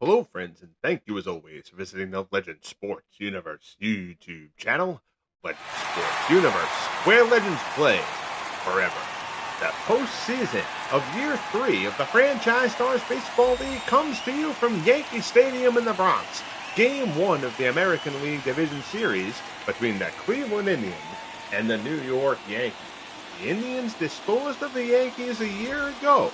Hello, friends, and thank you as always for visiting the Legend Sports Universe YouTube channel. Legend Sports Universe, where legends play forever. The postseason of year 3 of the Franchise Stars Baseball League comes to you from Yankee Stadium in the Bronx. Game 1 of the American League Division Series between the Cleveland Indians and the New York Yankees. The Indians disposed of the Yankees a year ago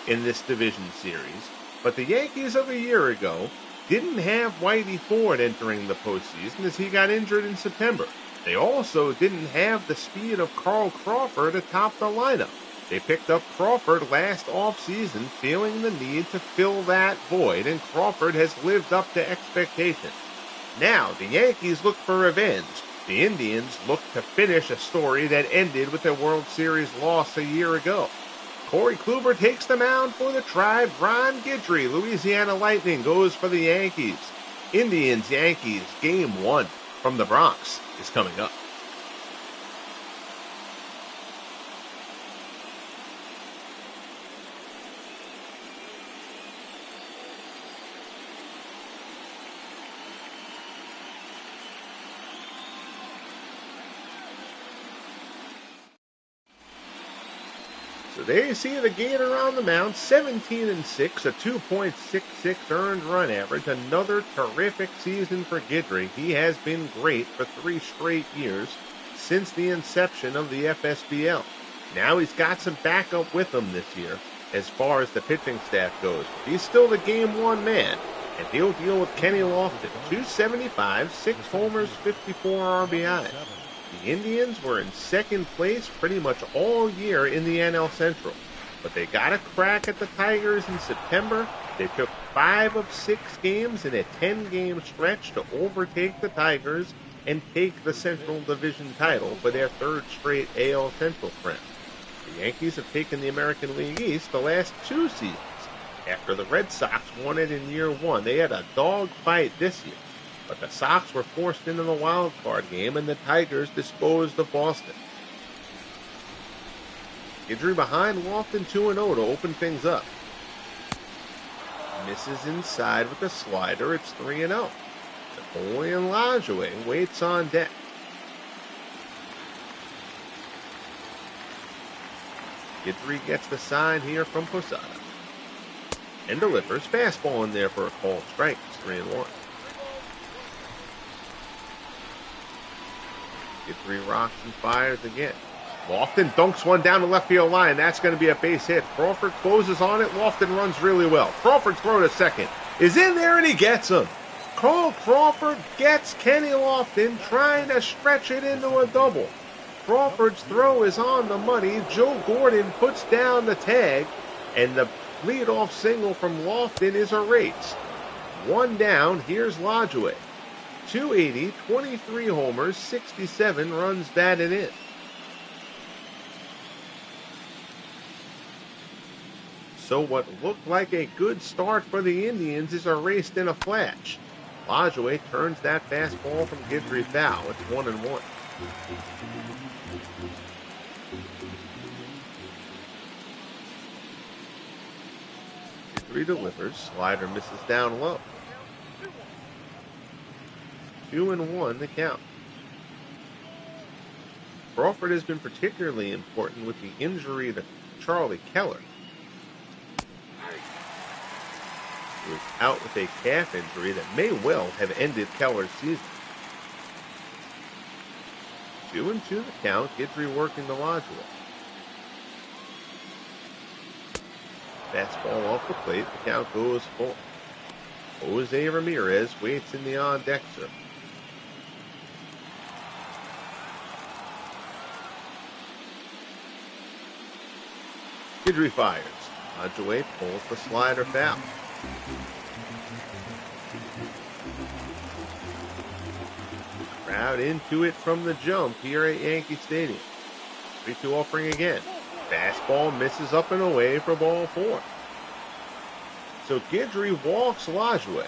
in this division series, but the Yankees of a year ago didn't have Whitey Ford entering the postseason as he got injured in September. They also didn't have the speed of Carl Crawford atop the lineup. They picked up Crawford last offseason, feeling the need to fill that void, and Crawford has lived up to expectations. Now, the Yankees look for revenge. The Indians look to finish a story that ended with a World Series loss a year ago. Corey Kluber takes the mound for the Tribe. Ron Guidry, Louisiana Lightning, goes for the Yankees. Indians-Yankees Game 1 from the Bronx is coming up. So there you see the Gator on the mound, 17-6, a 2.66 earned run average. Another terrific season for Guidry. He has been great for 3 straight years since the inception of the FSBL. Now he's got some backup with him this year as far as the pitching staff goes. He's still the Game 1 man, and he'll deal with Kenny Lofton. 275, 6 homers, 54 RBIs. The Indians were in second place pretty much all year in the NL Central, but they got a crack at the Tigers in September. They took 5 of 6 games in a 10-game stretch to overtake the Tigers and take the Central Division title for their 3rd straight AL Central friend. The Yankees have taken the American League East the last 2 seasons. After the Red Sox won it in year 1, they had a dog fight this year, but the Sox were forced into the wild card game, and the Tigers disposed of Boston. Guidry behind Lofton 2-0 to open things up. Misses inside with a slider. It's 3-0. Napoleon Lajoie waits on deck. Guidry gets the sign here from Posada and delivers. Fastball in there for a called strike. It's 3-1. Guidry rocks and fires again. Lofton dunks one down the left field line. That's going to be a base hit. Crawford closes on it. Lofton runs really well. Crawford's throw to second is in there, and he gets him. Carl Crawford gets Kenny Lofton, trying to stretch it into a double. Crawford's throw is on the money. Joe Gordon puts down the tag, and the leadoff single from Lofton is a race. 1 down. Here's Lajoie. 280, 23 homers, 67 runs batted in. So what looked like a good start for the Indians is erased in a flash. Lajoie turns that fastball from Guidry foul. It's 1-1. Guidry delivers. Slider misses down low. 2-1 the count. Crawford has been particularly important with the injury to Charlie Keller. He was out with a calf injury that may well have ended Keller's season. 2-2 the count. Guidry working the Lajoie. Fastball off the plate. The count goes full. Jose Ramirez waits in the on-deck circle. Guidry fires. Lajoie pulls the slider foul. Crowd into it from the jump here at Yankee Stadium. 3-2 offering again. Fastball misses up and away for ball 4. So Guidry walks Lajoie.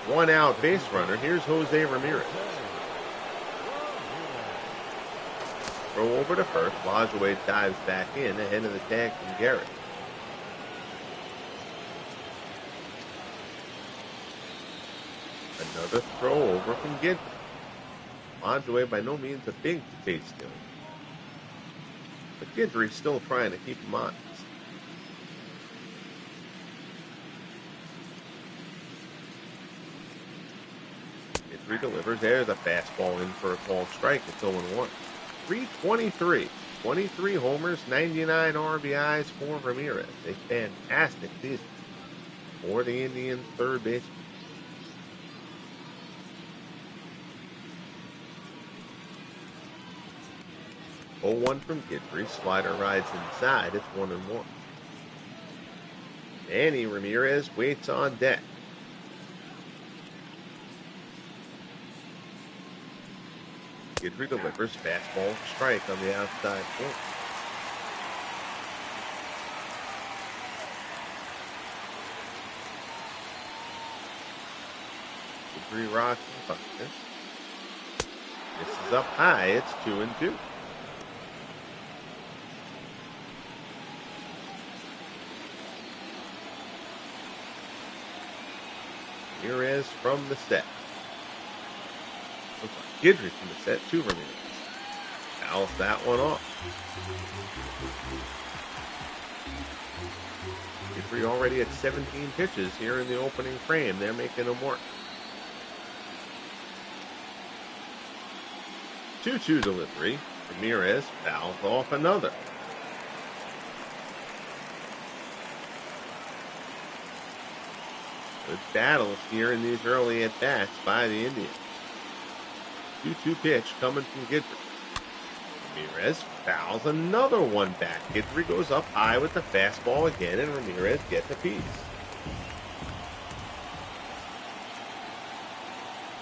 1 out base runner. Here's Jose Ramirez. Throw over to first. Lajoie dives back in ahead of the tag from Garrett. Another throw over from Gidry. Lajoie by no means a big base stealer, but Gidry's still trying to keep him honest. Gidry delivers. There's a fastball in for a called strike. It's 0-1. 323. 23 homers, 99 RBIs for Ramirez. A fantastic season for the Indians' third baseman. 0-1 from Gidry. Slider rides inside. It's 1-1. Manny Ramirez waits on deck. Gidry delivers. Fastball strike on the outside corner. Gidry rocks and punches. This is up high. It's 2-2. Ramirez from the set. Looks like Gidry from the set to Ramirez. Fouls that one off. Gidry already at 17 pitches here in the opening frame. They're making him work. 2-2 delivery. Ramirez fouls off another. Good battles here in these early at-bats by the Indians. 2-2 pitch coming from Gidry. Ramirez fouls another one back. Gidry goes up high with the fastball again, and Ramirez gets a piece.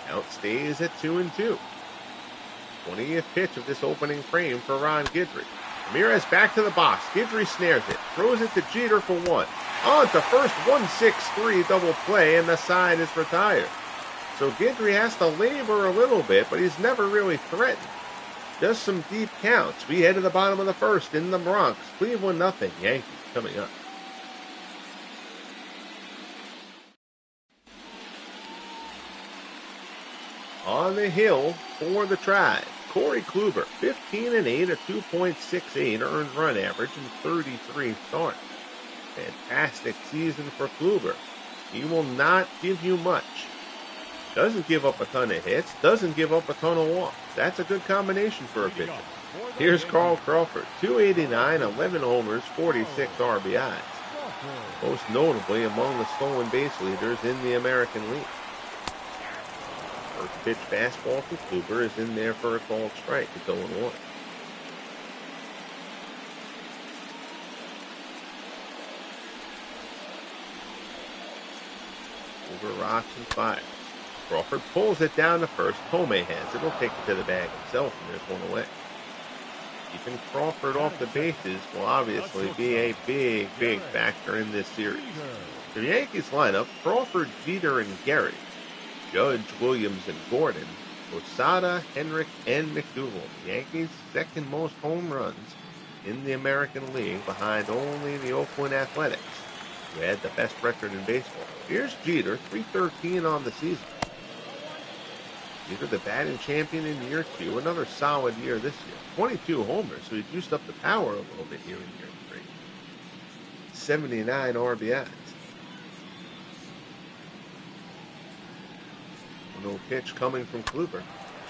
Count stays at 2-2. 20th pitch of this opening frame for Ron Gidry. Ramirez back to the box. Gidry snares it. Throws it to Jeter for one. On to first, 1-6-3 double play, and the side is retired. So Gidry has to labor a little bit, but he's never really threatened. Just some deep counts. We head to the bottom of the first in the Bronx. Cleveland nothing. Yankees coming up. On the hill for the Tribe, Corey Kluber, 15-8, a 2.68 earned run average in 33 starts. Fantastic season for Kluber. He will not give you much. Doesn't give up a ton of hits, doesn't give up a ton of walks. That's a good combination for a pitcher. Here's Carl Crawford, 289, 11 homers, 46 RBIs. Most notably among the stolen base leaders in the American League. First pitch fastball from Kluber is in there for a called strike. It's 0-1. Kluber rocks and fires. Crawford pulls it down to first. Tomei has it. He'll take it to the bag himself, and there's one away. Keeping Crawford off the bases will obviously be a big factor in this series. The Yankees lineup, Crawford, Jeter, and Gary. Judge, Williams, and Gordon. Posada, Henrik, and McDougal. The Yankees' second most home runs in the American League, behind only the Oakland Athletics, who had the best record in baseball. Here's Jeter, 313 on the season. Jeter, the batting champion in year 2. Another solid year this year. 22 homers, so he juiced up the power a little bit here in year 3. 79 RBIs. 1-0 pitch coming from Kluber.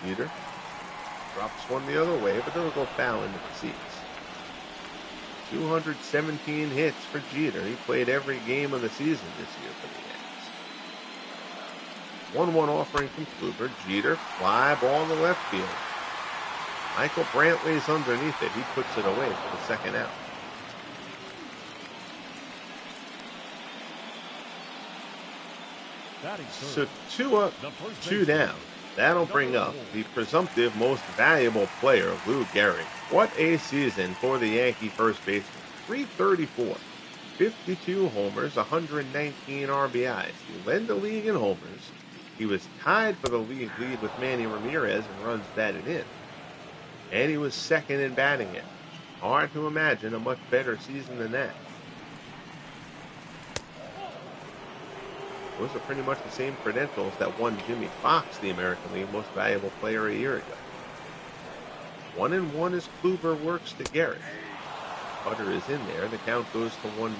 Jeter drops one the other way, but it'll go foul into the seats. 217 hits for Jeter. He played every game of the season this year for the Yankees. 1-1 offering from Kluber. Jeter, fly ball to left field. Michael Brantley's underneath it. He puts it away for the second out. So 2 up, 2 down. That'll bring up the presumptive most valuable player, Lou Gehrig. What a season for the Yankee first baseman. 334, 52 homers, 119 RBIs. He led the league in homers. He was tied for the league lead with Manny Ramirez in runs batted in. And he was second in batting average. Hard to imagine a much better season than that. Those are pretty much the same credentials that won Jimmy Fox the American League Most Valuable Player a year ago. 1-1 as Kluber works to Garrett. Putter is in there. The count goes to 1-2.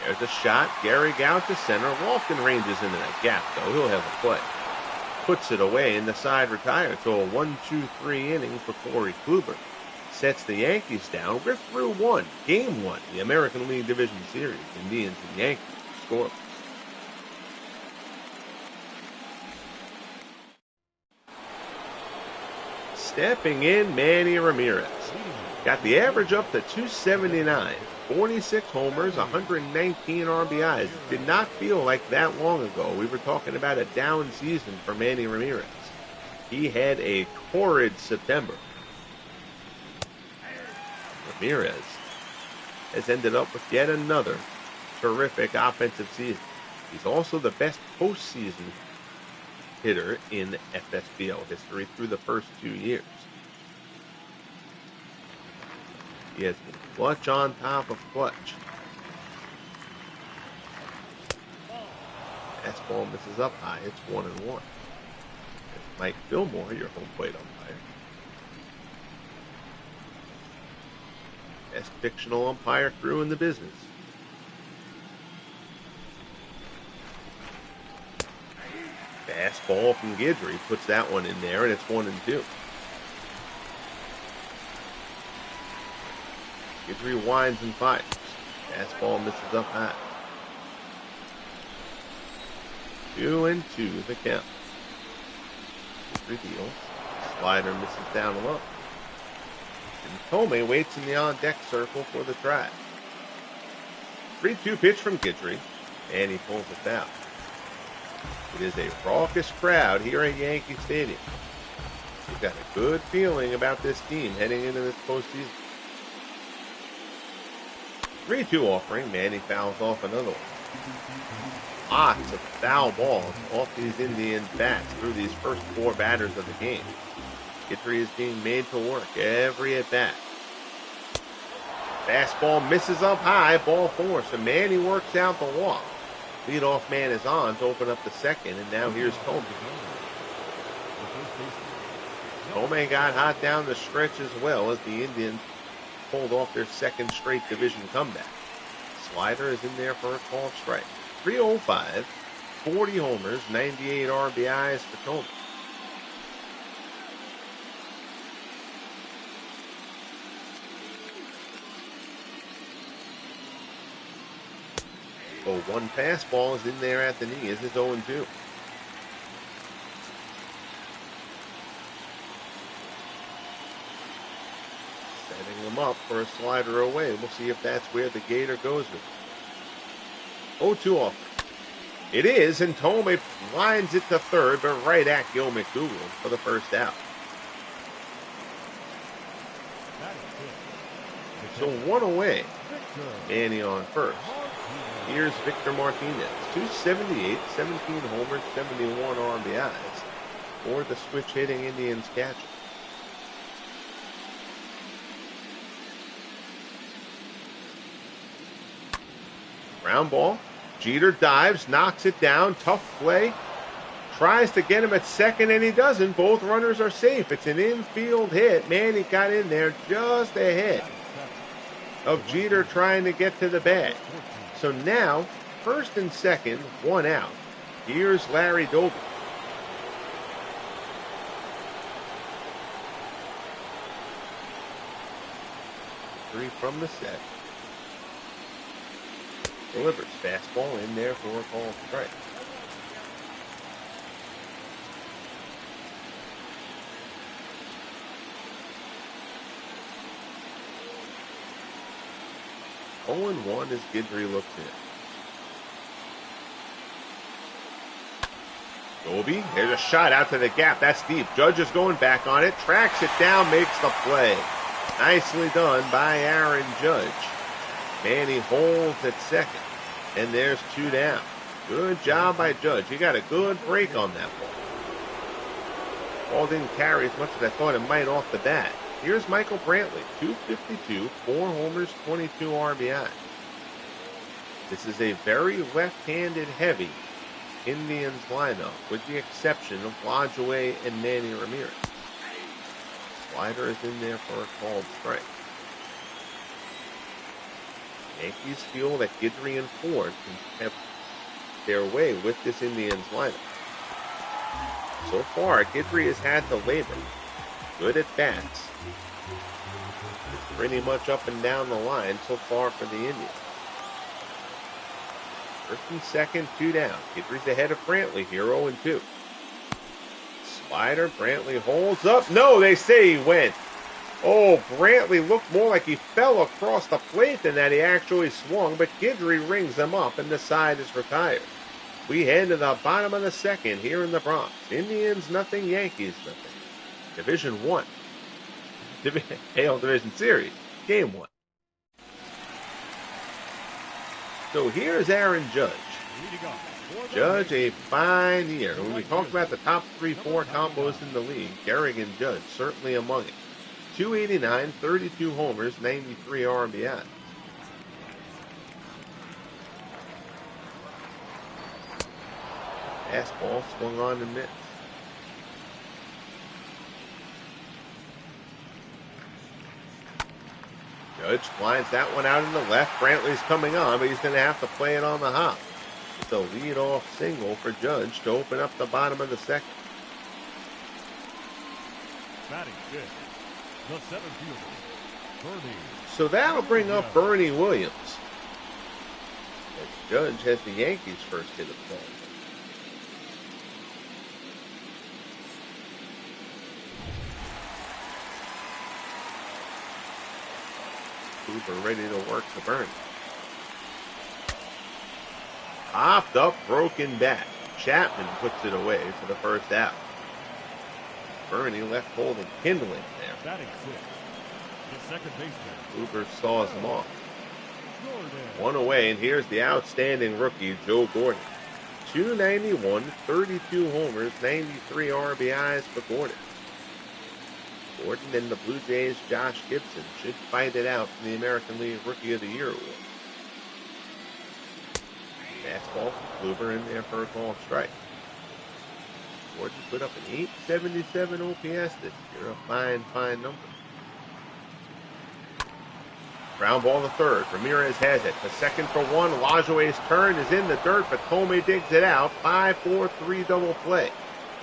There's a shot. Gehrig out to center. Walken ranges into that gap, though. He'll have a play. Puts it away, and the side retires. So a 1-2-3 inning for Corey Kluber. Sets the Yankees down. We're through one. Game one. The American League Division Series. Indians and Yankees. Scoreless. Stepping in, Manny Ramirez. Got the average up to 279. 46 homers, 119 RBIs. Did not feel like that long ago. We were talking about a down season for Manny Ramirez. He had a torrid September. Ramirez has ended up with yet another terrific offensive season. He's also the best postseason hitter in FSBL history through the first 2 years. He has been clutch on top of clutch. Fastball misses up high. It's 1-1. There's Mike Fillmore, your home plate umpire. Best fictional umpire crew in the business. Fastball from Guidry puts that one in there, and it's 1-2. Guidry winds and fires. Fastball misses up high. 2-2 the count. Guidry deals. Slider misses down low. And Tomei waits in the on-deck circle for the try. 3-2 pitch from Guidry, and he pulls it down. It is a raucous crowd here at Yankee Stadium. We've got a good feeling about this team heading into this postseason. 3-2 offering. Manny fouls off another one. Lots of foul balls off these Indian bats through these first 4 batters of the game. Guidry is being made to work every at bat. Fastball misses up high, ball 4. So Manny works out the walk. Leadoff man is on to open up the second, and now here's Tomei. Tomei got hot down the stretch as well as the Indians pulled off their second straight division comeback. Slider is in there for a called strike. 305, 40 homers, 98 RBIs for Tomei. So 1 fastball is in there at the knee. It's 0-2. Setting them up for a slider away. We'll see if that's where the Gator goes with it. 0-2 offer. It is, and Tomei lines it to third, but right at Gil McDougal for the first out. So 1 away. Manny on first. Here's Victor Martinez. 278, 17 homers, 71 RBIs for the switch-hitting Indians catcher. Ground ball. Jeter dives, knocks it down. Tough play. Tries to get him at second, and he doesn't. Both runners are safe. It's an infield hit. Manny got in there just ahead of Jeter trying to get to the bag. So now, first and second, 1 out. Here's Larry Doby. Three from the set. Delivers. Fastball in there for a called strike. Oh and 1 as Guidry looks in. Doby, there's a shot out to the gap. That's deep. Judge is going back on it. Tracks it down, makes the play. Nicely done by Aaron Judge. Manny holds at second. And there's 2 down. Good job by Judge. He got a good break on that ball. Ball didn't carry as much as I thought it might off the bat. Here's Michael Brantley, 252, 4 homers, 22 RBI. This is a very left-handed heavy Indians lineup, with the exception of Lajoie and Manny Ramirez. Slider is in there for a called strike. Yankees feel that Guidry and Ford can have their way with this Indians lineup. So far, Guidry has had to labor. Good at bats. It's pretty much up and down the line so far for the Indians. First and second, 2 down. Guidry's ahead of Brantley here, 0-2. Slider, Brantley holds up. No, they say he went. Oh, Brantley looked more like he fell across the plate than that he actually swung, but Guidry rings him up and the side is retired. We head to the bottom of the second here in the Bronx. Indians nothing, Yankees nothing. Division 1. AL Division Series, Game 1. So here's Aaron Judge. Judge, a fine year. When we talk about the top 3-4 combos in the league, Gehrig and Judge certainly among it. 289, 32 homers, 93 RBI. Fastball swung on and missed. Judge lines that one out in the left. Brantley's coming on, but he's going to have to play it on the hop. It's a lead-off single for Judge to open up the bottom of the second. Batting fifth, the center fielder, Bernie. So that'll bring up Bernie Williams, as Judge has the Yankees' first hit of the ball. Cooper ready to work to Bernie. Popped up, broken back. Chapman puts it away for the first out. Bernie left holding kindling there. Batting sixth, the second baseman. Cooper saws him off. One away, and here's the outstanding rookie, Joe Gordon. 291, 32 homers, 93 RBIs for Gordon. Gordon and the Blue Jays' Josh Gibson should fight it out for the American League Rookie of the Year award. Fastball from Kluber in there for a called strike. Gordon put up an 877 OPS this year, a fine, fine number. Ground ball to third. Ramirez has it. The second for one. Lajoie's turn is in the dirt, but Tomei digs it out. 5-4-3 double play.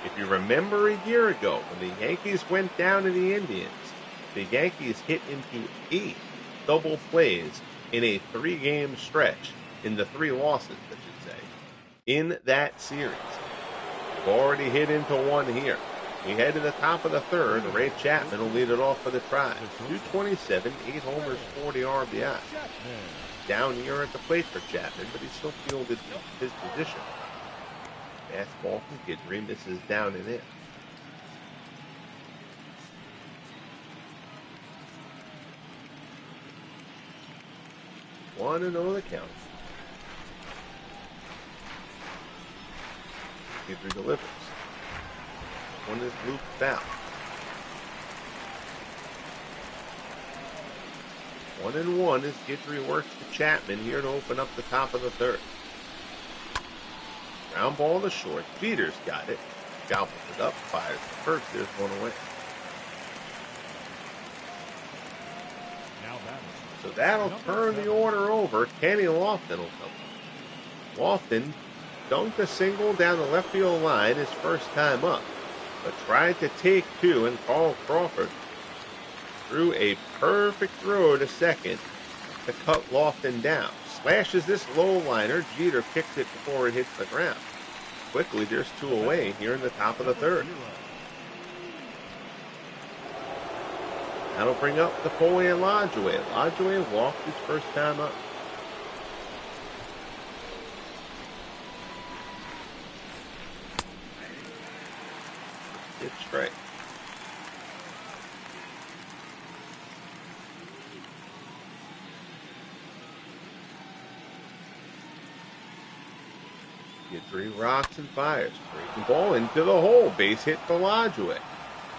If you remember a year ago, when the Yankees went down to the Indians, the Yankees hit into 8 double plays in a 3-game stretch, in the 3 losses, I should say, in that series. We've already hit into one here. We head to the top of the third. Ray Chapman will lead it off for the Tribe. 227, 8 homers, 40 RBI. Down here at the plate for Chapman, but he still fielded his position. Fastball from Guidry misses down and in. One and oh the count. Guidry delivers. One is looped foul. 1-1 as Guidry works to Chapman here to open up the top of the third. Ground ball to short. Jeter's got it. Gobbles it up. Fires the first. There's one away. So that'll turn the order over. Kenny Lofton will come up. Lofton dunked a single down the left field line his first time up, but tried to take 2, and Carl Crawford threw a perfect throw to second to cut Lofton down. Slashes this low liner. Jeter kicks it before it hits the ground. Quickly, there's 2 away here in the top of the third. That'll bring up Napoleon Lajoie. Lajoie walked his first time up. It's straight. Guidry rocks and fires. Breaking ball into the hole. Base hit for Lajoie.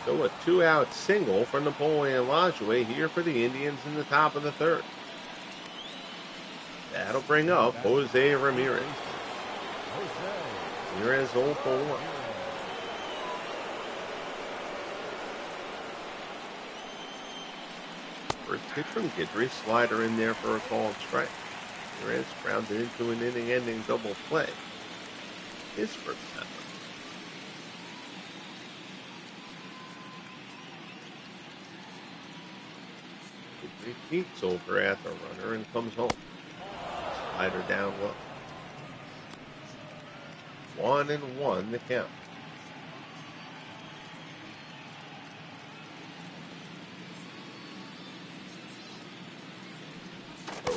So a 2-out single for Napoleon Lajoie here for the Indians in the top of the third. That'll bring up Jose Ramirez. Ramirez 0 for 1. First pitch from Guidry, slider in there for a called strike. Ramirez grounded into an inning-ending double play. His first time. Guidry peeks over at the runner and comes home. Slider down low. 1-1 the count.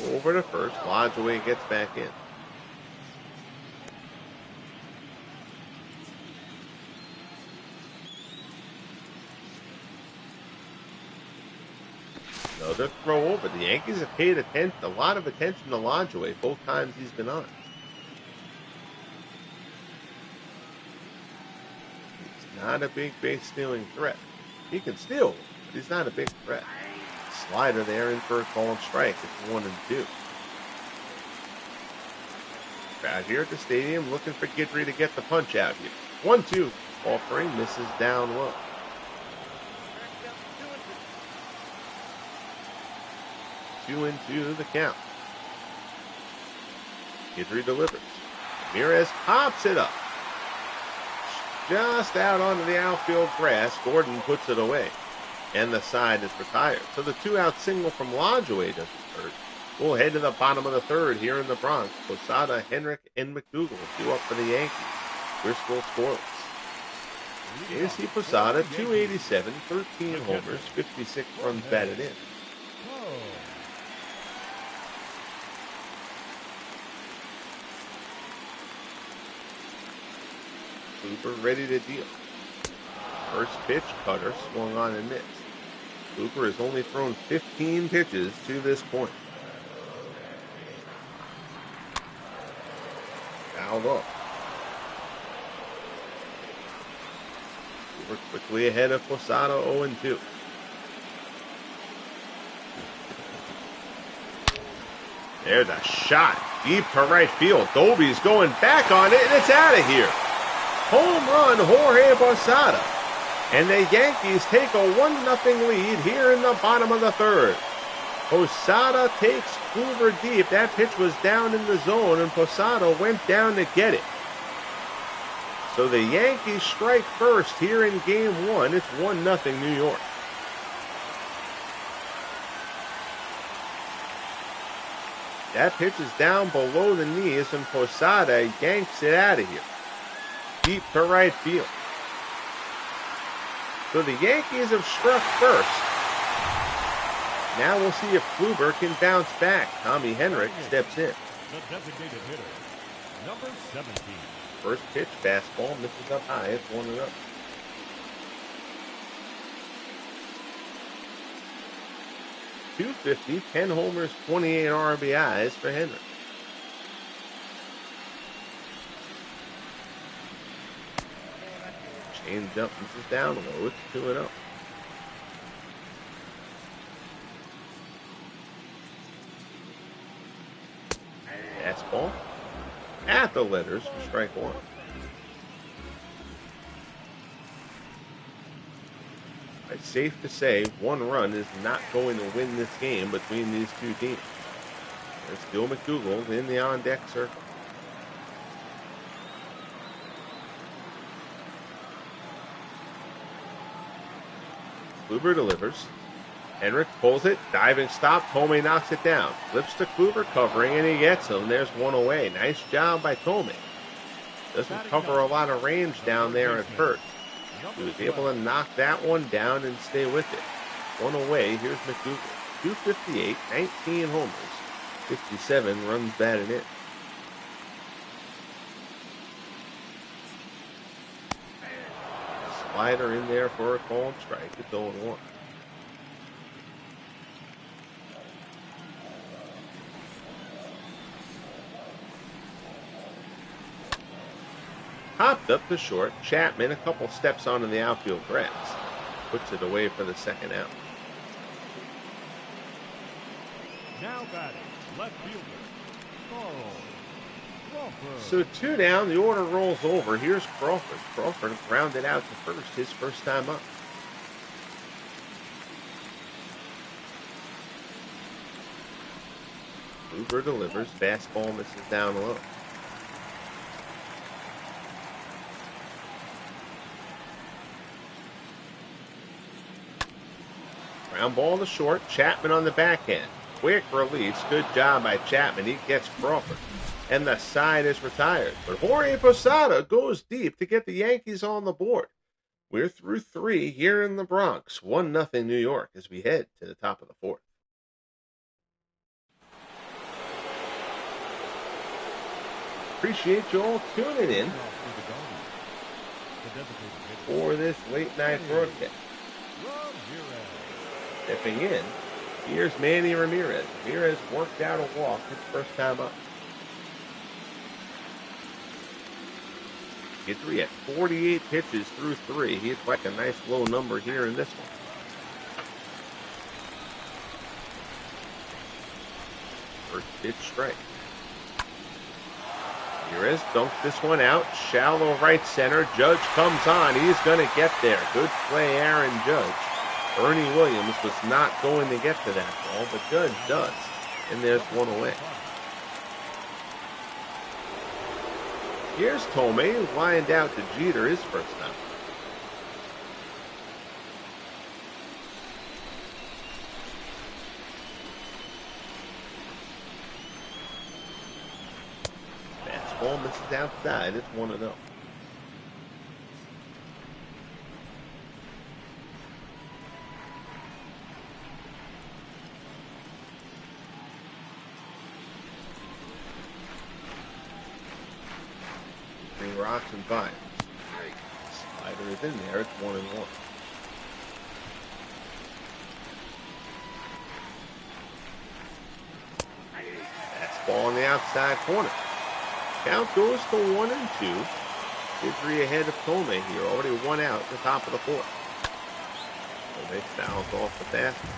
Over to first. Lajoie gets back in. Another throw over. The Yankees have paid a lot of attention to Lajoie both times he's been on. He's not a big base stealing threat. He can steal, but he's not a big threat. Slider there in for a called strike. It's 1-2. Crowd here at the stadium looking for Guidry to get the punch out here. 1-2. Offering misses down low. 2-2 the count. Guidry delivers. Ramirez pops it up. Just out onto the outfield grass. Gordon puts it away. And the side is retired. So the 2-out single from Lajoie doesn't hurt. We'll head to the bottom of the third here in the Bronx. Posada, Henrik, and McDougal due up for the Yankees. We're still scoreless. AC Posada, 287, 13 homers, 56 runs batted in. Kluber ready to deal. First pitch, cutter, swung on and missed. Kluber has only thrown 15 pitches to this point. Fouled off. Kluber quickly ahead of Posada, 0-2. There's a shot deep to right field. Doby's going back on it, and it's out of here. Home run, Jorge Posada. And the Yankees take a 1-0 lead here in the bottom of the third. Posada takes Kluber deep. That pitch was down in the zone, and Posada went down to get it. So the Yankees strike first here in Game 1. It's 1-0 New York. That pitch is down below the knees, and Posada yanks it out of here. Deep to right field. So the Yankees have struck first. Now we'll see if Kluber can bounce back. Tommy Henrik steps in. The designated hitter, number 17. First pitch, fastball, misses up high. It's 1-0. .250, 10 homers, 28 RBIs for Henrik. Change up, misses down low. It's 2-0. Fastball at the letters for strike one. It's safe to say one run is not going to win this game between these two teams. There's still McDougal in the on-deck circle. Kluber delivers. Henrik pulls it. Diving stop. Tomei knocks it down. Flips to Kluber covering, and he gets him. There's one away. Nice job by Tomei. Doesn't cover a lot of range down there at first. He was able to knock that one down and stay with it. One away. Here's McDougal. .258, 19 homers, 57 runs batted in. Slider in there for a called strike. It's 0-1. Popped up to short. Chapman a couple steps onto the outfield grass. Puts it away for the second out. Now batting, left fielder, Carl Crawford. So 2 down, the order rolls over. Here's Crawford. Crawford grounded out to first, his first time up. Hoover delivers, fastball misses down low. Ground ball to short, Chapman on the backhand. Quick release, good job by Chapman. He gets Crawford, and the side is retired. But Jorge Posada goes deep to get the Yankees on the board. We're through 3 here in the Bronx. 1-0 New York as we head to the top of the 4th. Appreciate you all tuning in for this late night broadcast. Stepping in, here's Manny Ramirez. Ramirez worked out a walk his first time up. Guidry at 48 pitches through 3. He hits like a nice low number here in this one. First pitch strike. Ramirez dunks this one out. Shallow right center. Judge comes on. He's going to get there. Good play, Aaron Judge. Ernie Williams was not going to get to that ball, but Judge does. And there's one away. Here's Tomei, lined out to Jeter his first time. Fastball misses outside. It's 1-0. Rocks and vines. Slider is in there. It's 1-1. Fastball on the outside corner. Count goes to 1-2. Guidry ahead of Tomei here. Already 1 out at the top of the 4th. Tomei fouls off the fastball.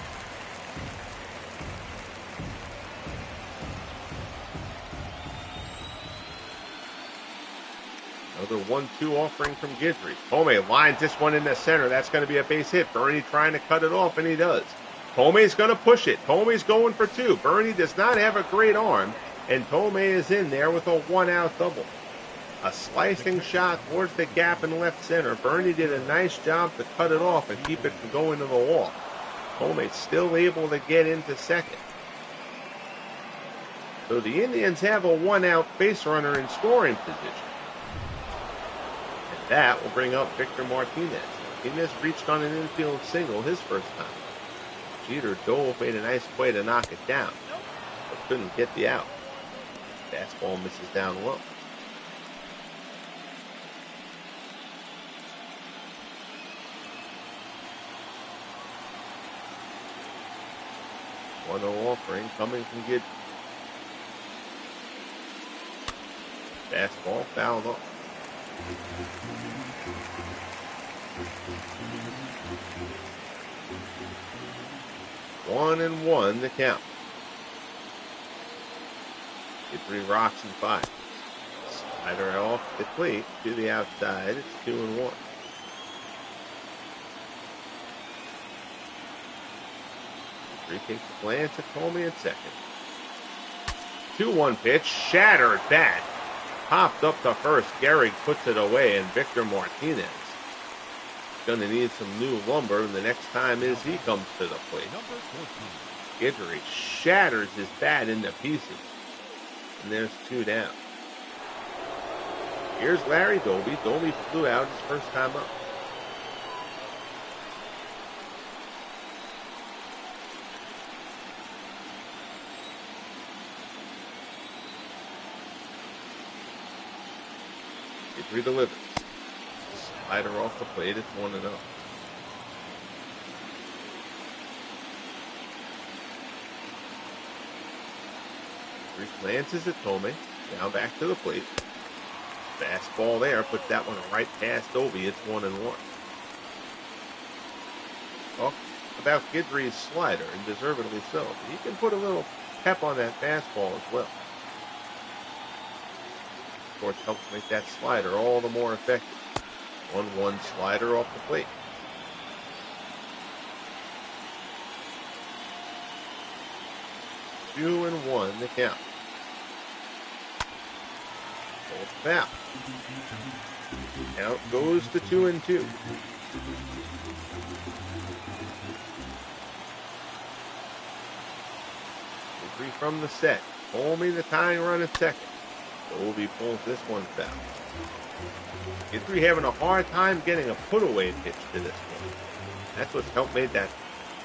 Another 1-2 offering from Guidry. Tomei lines this one in the center. That's going to be a base hit. Bernie trying to cut it off, and he does. Tomei's going to push it. Tomei's going for 2. Bernie does not have a great arm, and Tomei is in there with a 1-out double. A slicing shot towards the gap in left center. Bernie did a nice job to cut it off and keep it from going to the wall. Tomei still able to get into second. So the Indians have a 1-out base runner in scoring position. That will bring up Victor Martinez. Martinez reached on an infield single his first time. Jeter dove, made a nice play to knock it down, but couldn't get the out. Fastball misses down low. One offering coming from Guidry. Fastball fouled off. 1-1 the count. Guidry rocks and fires. Slider off the plate to the outside. It's 2-1. Guidry takes a glance at Tomei at second. 2-1 pitch, shattered bat. Popped up to first. Gehrig puts it away, and Victor Martinez is going to need some new lumber the next time as he comes to the plate. Guidry shatters his bat into pieces, and there's 2 down. Here's Larry Doby. Doby flew out his first time up. Guidry delivers. Slider off the plate. It's 1-0. Guidry glances at Tomei. Now back to the plate. Fastball there. Puts that one right past Doby. It's 1-1. Talk about Guidry's slider, and deservedly so. But he can put a little pep on that fastball as well. Of course, helps make that slider all the more effective. 1-1 slider off the plate. Two and one the count. Both foul. Count goes to 2-2. Guidry from the set. Homing the tying run at second. Dobie pulls this one foul. Guidry having a hard time getting a put-away pitch to this one. That's what's helped made that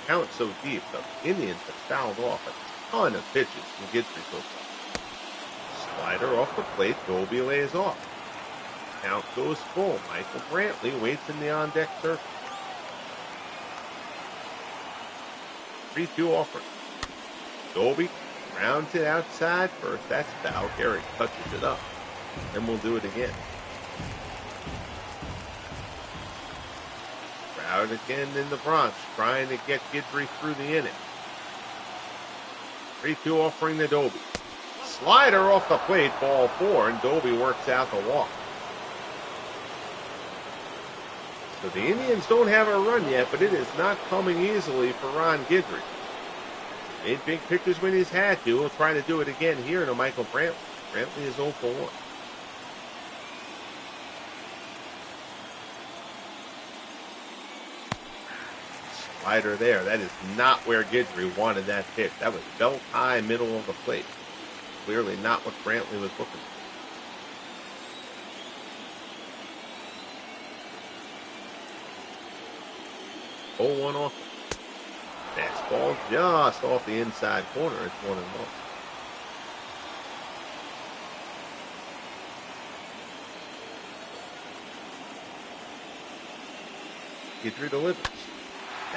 count so deep. The Indians have fouled off a ton of pitches from Guidry so far. Slider off the plate. Dobie lays off. Count goes full. Michael Brantley waits in the on-deck circle. 3-2 offering. Dobie rounds it outside first. That's foul. Gehrig touches it up. Then we'll do it again. Crowd again in the Bronx, trying to get Guidry through the inning. 3-2 offering to Dobie. Slider off the plate, ball 4, and Dobie works out the walk. So the Indians don't have a run yet, but it is not coming easily for Ron Guidry. Made big pitches when he's had to. We'll try to do it again here to Michael Brantley. Brantley is 0 for 1. Slider there. That is not where Guidry wanted that pitch. That was belt high, middle of the plate. Clearly not what Brantley was looking for. 0-1 off. Fastball just off the inside corner. It's 1-1. Guidry delivers.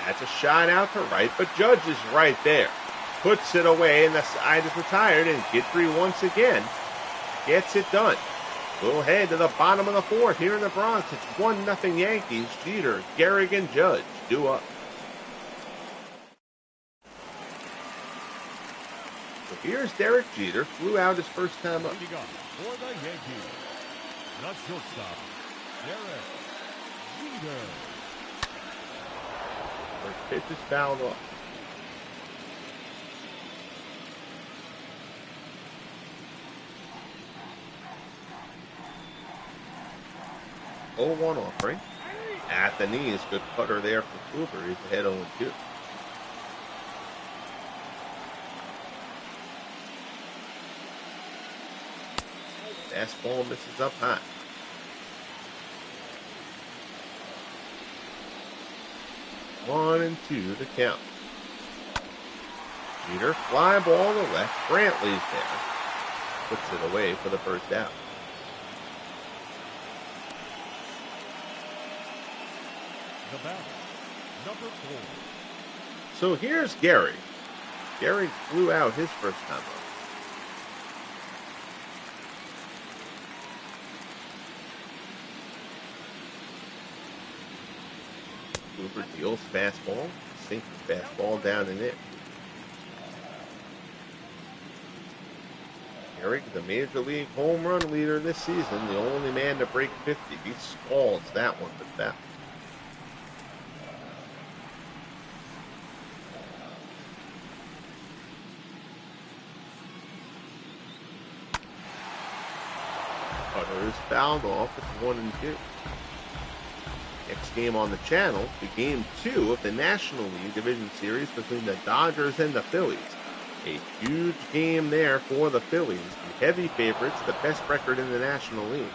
That's a shot out to right, but Judge is right there. Puts it away, and the side is retired, and Guidry once again gets it done. We'll head to the bottom of the 4th here in the Bronx. It's 1-0 Yankees. Jeter, Gehrig, and Judge due up. So here's Derek Jeter. Flew out his first time up. For the Yankees, the shortstop, Derek Jeter. First pitch is fouled off. (0-1) offering. At the knees. Good putter there for Kluber. He's ahead 0-2. Fastball misses up high. One and 2 to count. Jeter, fly ball to left. Brantley's there. Puts it away for the first out. The batter, number 4. So here's Gehrig. Gehrig flew out his first time up. Kluber deals fastball, sinks the fastball down and in. Gehrig, the Major League home run leader this season, the only man to break 50. He scalds that one, but that. Putter is fouled off. It's 1-2. Next game on the channel, the game 2 of the National League Division Series between the Dodgers and the Phillies. A huge game there for the Phillies. The heavy favorites, the best record in the National League.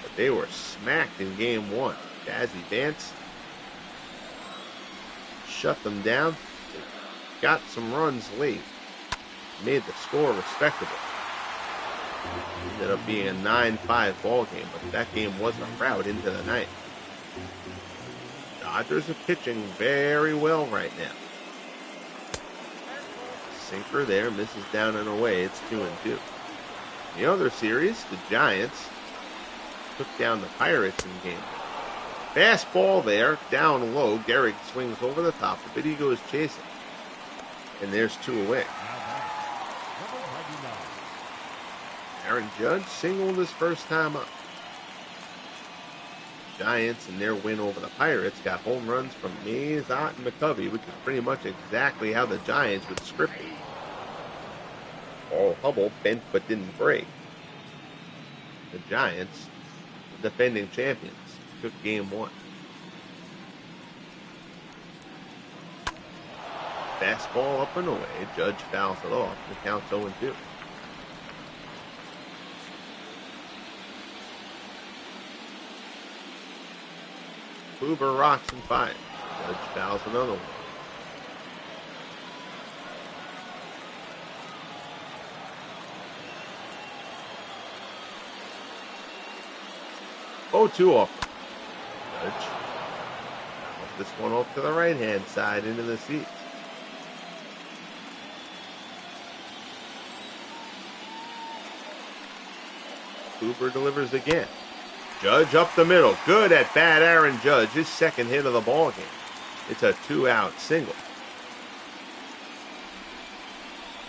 But they were smacked in game 1. Jazzy Vance shut them down. They got some runs late. Made the score respectable. Ended up being a 9-5 ball game, but that game wasn't a rout into the ninth. Dodgers are pitching very well right now. Sinker there, misses down and away. It's 2-2. The other series, the Giants took down the Pirates in game 1. Fastball there, down low. Gehrig swings over the top of it. He goes chasing. And there's 2 away. Aaron Judge singled his first time up. Giants in their win over the Pirates got home runs from Mays, Ott, and McCovey, which is pretty much exactly how the Giants would script it. Paul Hubble bent but didn't break. The Giants, the defending champions, took game 1. Fastball up and away. Judge fouls it off. The count's 0-2. Kluber rocks and fires. Judge fouls another one. Oh, 2 off. Judge fouls this one off to the right-hand side into the seats. Kluber delivers again. Judge up the middle. Good at bat, Aaron Judge. His second hit of the ball game. It's a 2-out single.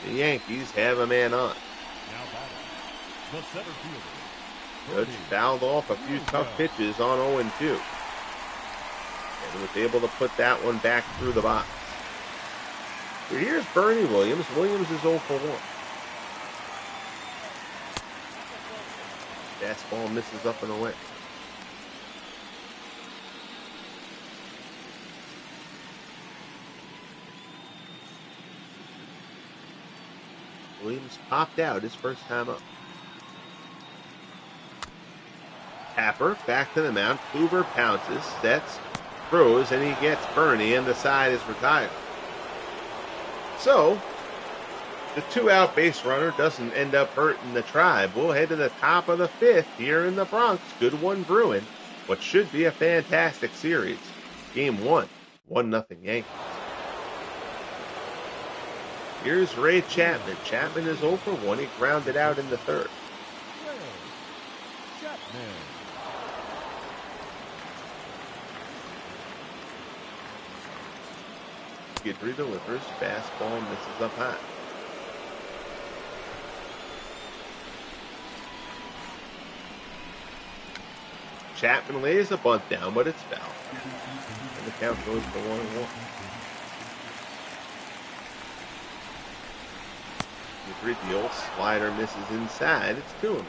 The Yankees have a man on. The center fielder. Judge fouled off a few tough pitches on 0-2. And was able to put that one back through the box. So here's Bernie Williams. Williams is 0 for 1. Fastball misses up and away. Williams popped out his first time up. Tapper back to the mound. Kluber pounces, sets, throws, and he gets Bernie, and the side is retired. So, the 2-out base runner doesn't end up hurting the Tribe. We'll head to the top of the 5th here in the Bronx. Good one brewing. What should be a fantastic series. Game 1, 1-0 Yankees. Here's Ray Chapman. Chapman is 0 for 1. He grounded out in the 3rd. Chapman. Guidry delivers. Fastball misses up high. Chapman lays a bunt down, but it's foul. And the count goes to 1-1. Guidry deals. Slider misses inside. It's 2-0.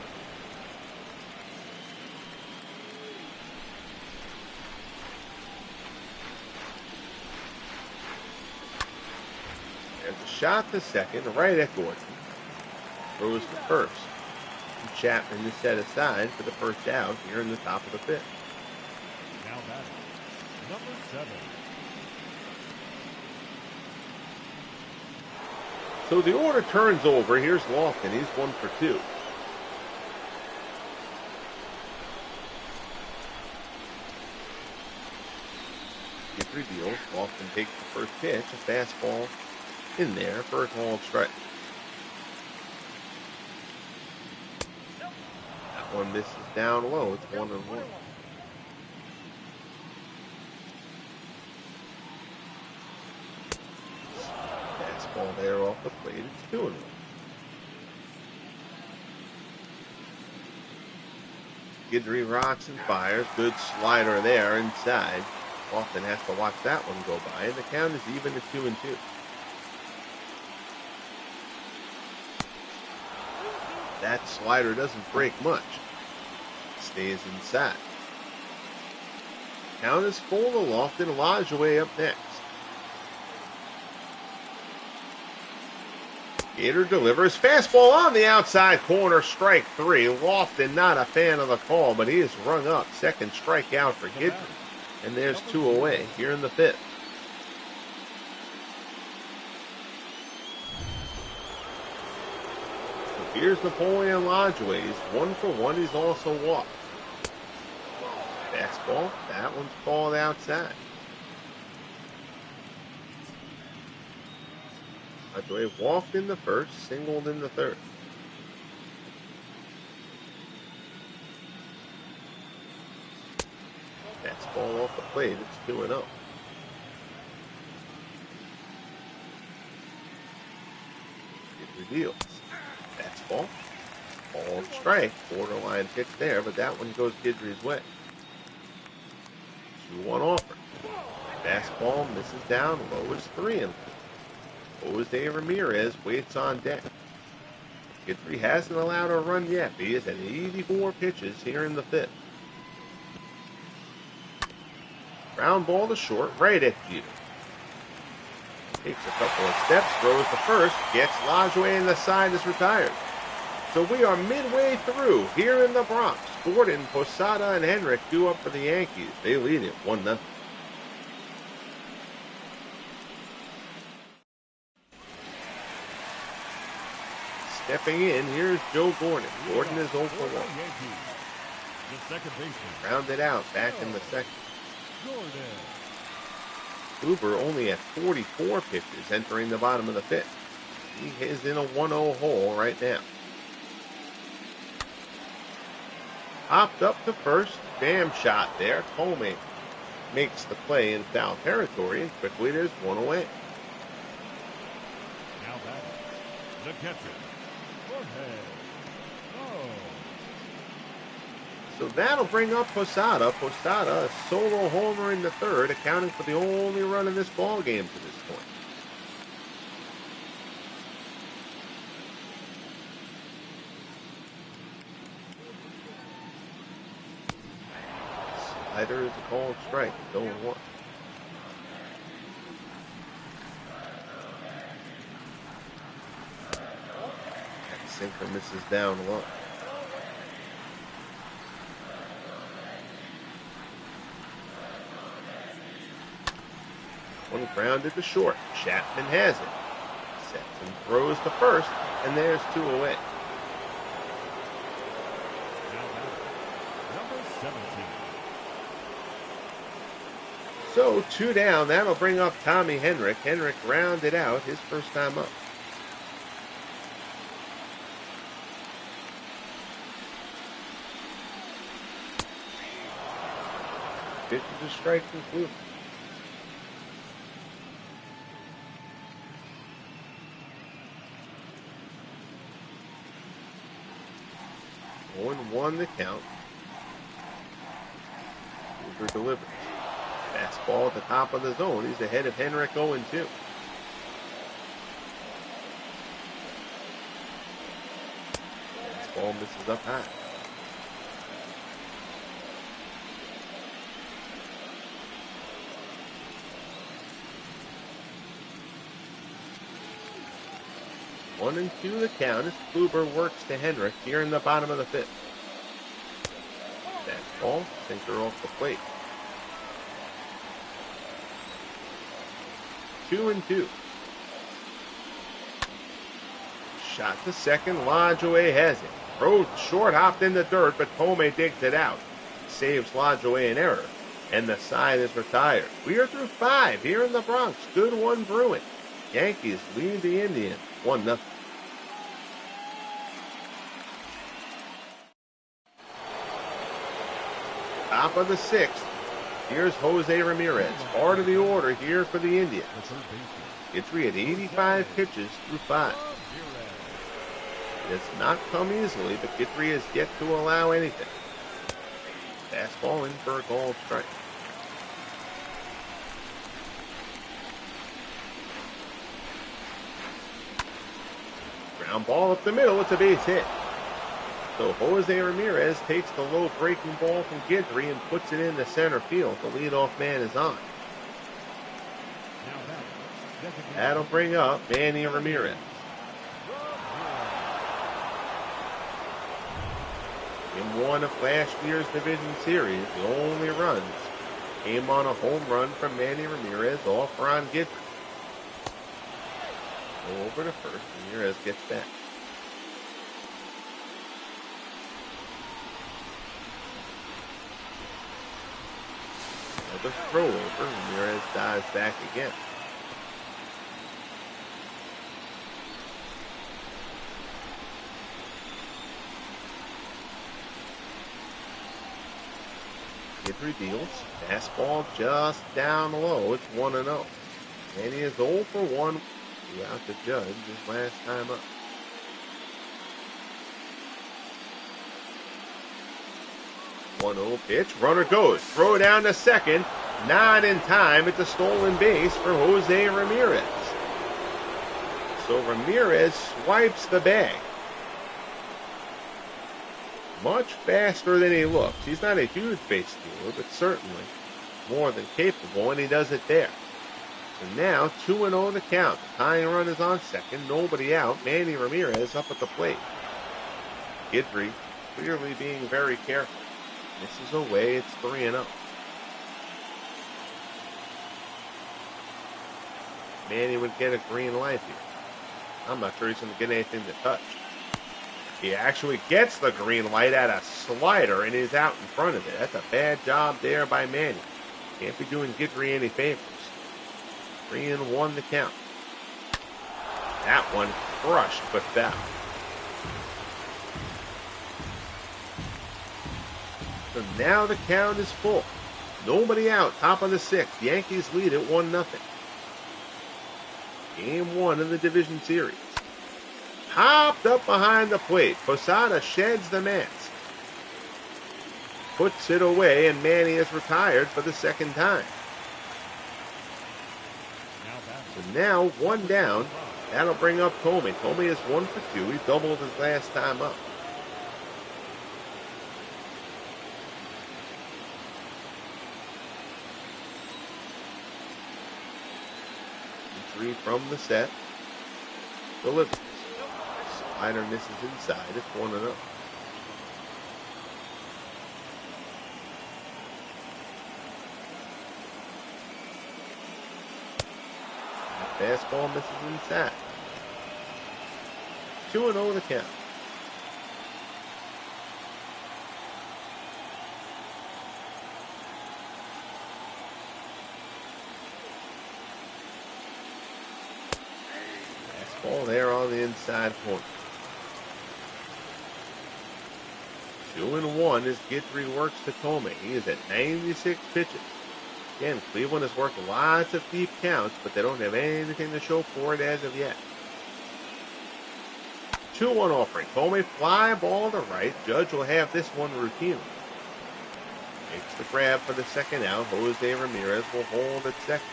There's a shot to second, right at Gordon. Throws to first. And Chapman is set aside for the first out here in the top of the 5th. Now batting, number 7. So the order turns over. Here's Lofton. He's 1 for 2. Guidry deals. Lofton takes the first pitch. A fastball in there for a called strike. That one misses down low. It's 1-1. Fastball there off the plate. It's 2-1. Guidry rocks and fires. Good slider there inside. Lofton has to watch that one go by, and the count is even at 2-2. That slider doesn't break much. Stays inside. Count is full to Lofton. Lajoie up next. Gator delivers. Fastball on the outside corner. Strike 3. Lofton not a fan of the call, but he is rung up. Second strikeout for Guidry. And there's 2 away here in the 5th. Here's Napoleon Lajoie. He's 1 for 1. He's also walked. Fastball. That one's called outside. Lajoie walked in the first, singled in the 3rd. Fastball the plate. It's 2-0. Guidry deals. Fastball. Ball strike. Borderline pitch there, but that one goes Guidry's way. 2-1 offer. Fastball misses down low as 3-1. Jose Ramirez waits on deck. Guidry hasn't allowed a run yet, but he is at 84 pitches here in the 5th. Ground ball to short, right at Jeter. Takes a couple of steps, throws to first, gets Lajoie in the side, is retired. So we are midway through here in the Bronx. Gordon, Posada, and Henrik due up for the Yankees. They lead it 1-0. Stepping in, here's Joe Gordon. Gordon is 0 for 1. The second baseman. Rounded out back in the second. Kluber only at 44 pitches entering the bottom of the 5th. He is in a 1-0 hole right now. Hopped up to first. Bam shot there. Comey makes the play in foul territory, and quickly there's one away. Now batting, the catcher, Jorge. So that'll bring up Posada. Posada, a solo homer in the 3rd, accounting for the only run in this ball game to this point. Slider is a called strike. 0-1. That sinker misses down low. One grounded to short. Chapman has it. Sets and throws to first, and there's 2 away. Number 17. So 2 down. That'll bring up Tommy Henrik. Henrik rounded out his first time up. Pitch is a strike from Kluber. 0-1 the count. Kluber delivers. Fastball at the top of the zone. He's ahead of Henrik 0-2. Fastball misses up high. One and 2 the count as Kluber works to Henrik here in the bottom of the 5th. Fastball, sinker off the plate. 2-2. Shot to second. Lajoie has it. Throw short, hopped in the dirt, but Comey digs it out. Saves Lajoie an error, and the side is retired. We are through 5 here in the Bronx. Good one brewing. Yankees lead the Indians 1-0. Top of the 6th. Here's Jose Ramirez. Part of the order here for the Indians. Guidry at 85 pitches through 5. It has not come easily, but Guidry has yet to allow anything. Fastball in for a called strike. Ground ball up the middle. It's a base hit. So Jose Ramirez takes the low breaking ball from Guidry and puts it into center field. The leadoff man is on. That'll bring up Manny Ramirez. In one of last year's division series, the only runs came on a home run from Manny Ramirez off Ron Guidry. Go over to first. Ramirez gets back. Another throw over. Ramirez dives back again. Guidry deals. Fastball just down low. It's 1-0. And he is 0 for 1 throughout the Judge his last time up. 1-0 pitch. Runner goes. Throw down to second. Not in time. It's a stolen base for Jose Ramirez. So Ramirez swipes the bag. Much faster than he looks. He's not a huge base stealer, but certainly more than capable, and he does it there. So now 2-0 the count. The tying run is on second. Nobody out. Manny Ramirez up at the plate. Guidry clearly being very careful. Misses away. It's 3-0. Manny would get a green light here. I'm not sure he's going to get anything to touch. He actually gets the green light at a slider and is out in front of it. That's a bad job there by Manny. Can't be doing Guidry any favors. 3-1 the count. That one crushed but foul. So now the count is full. Nobody out. Top of the sixth. Yankees lead at 1-0. Game 1 of the division series. Popped up behind the plate. Posada sheds the mask. Puts it away, and Manny is retired for the second time. So now 1 down. That'll bring up Tomei. Tomei is 1 for 2. He doubled his last time up. From the set. Delivers. Slider misses inside. It's 1-0. Fastball misses inside. 2-0 the count. Ball there on the inside corner. 2-1 as Guidry works to Tomei. He is at 96 pitches. Again, Cleveland has worked lots of deep counts, but they don't have anything to show for it as of yet. 2-1 offering. Tomei fly ball to right. Judge will have this one routinely. Makes the grab for the second out. Jose Ramirez will hold at second.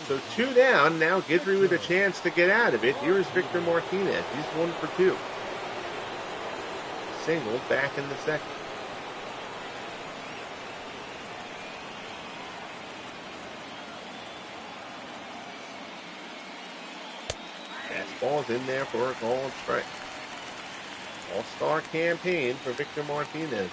So 2 down. Now Guidry with a chance to get out of it. Here's Victor Martinez. He's 1 for 2. Single back in the second. Fastball's in there for a called strike. All-star campaign for Victor Martinez.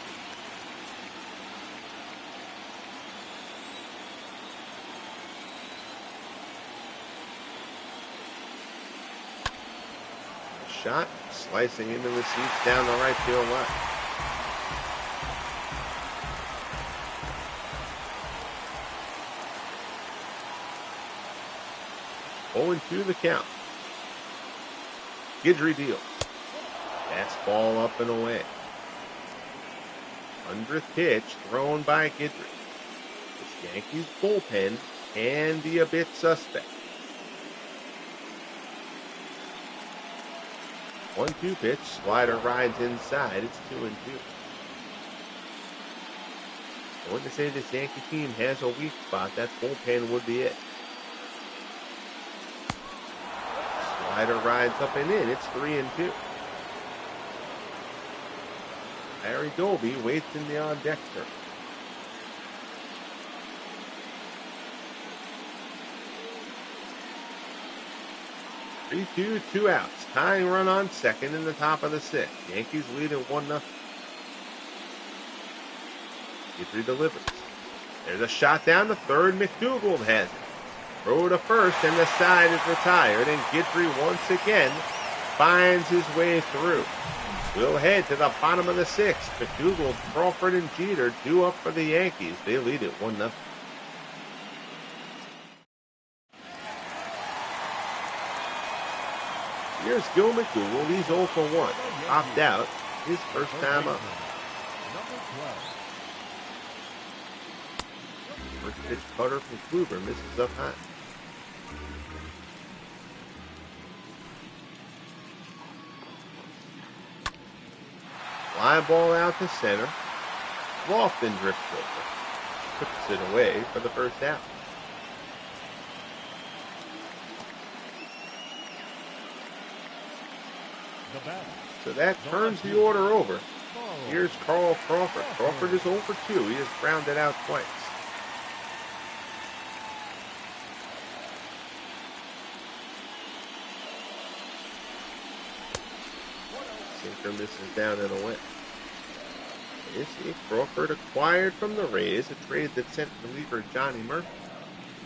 Shot, slicing into the seats down the right field line. Oh, 2 the count. Guidry deals. Fastball up and away. 100th pitch thrown by Guidry. This Yankees bullpen can be a bit suspect. 1-2 pitch, slider rides inside. It's 2-2. I wouldn't say this Yankee team has a weak spot. That bullpen would be it. Slider rides up and in. It's 3-2. Larry Doby waits in the on-deck circle. 3-2, 2 outs. Tying run on second in the top of the sixth. Yankees lead at 1-0. Guidry delivers. There's a shot down to third. McDougald has it. Throw to first, and the side is retired. And Guidry once again finds his way through. We'll head to the bottom of the sixth. McDougald, Crawford, and Jeter due up for the Yankees. They lead at 1-0. Here's Gil McDougal. He's 0 for 1. Opted out his first time up. Number 12. First pitch cutter from Kluber misses up high. Fly ball out to center. Lofton drifts over. Puts it away for the first out. The batter. So that turns the order over. Here's Carl Crawford. Crawford is 0 for 2. He has grounded out twice. Sinker misses down and away. You see, Crawford acquired from the Rays, a trade that sent reliever Johnny Murphy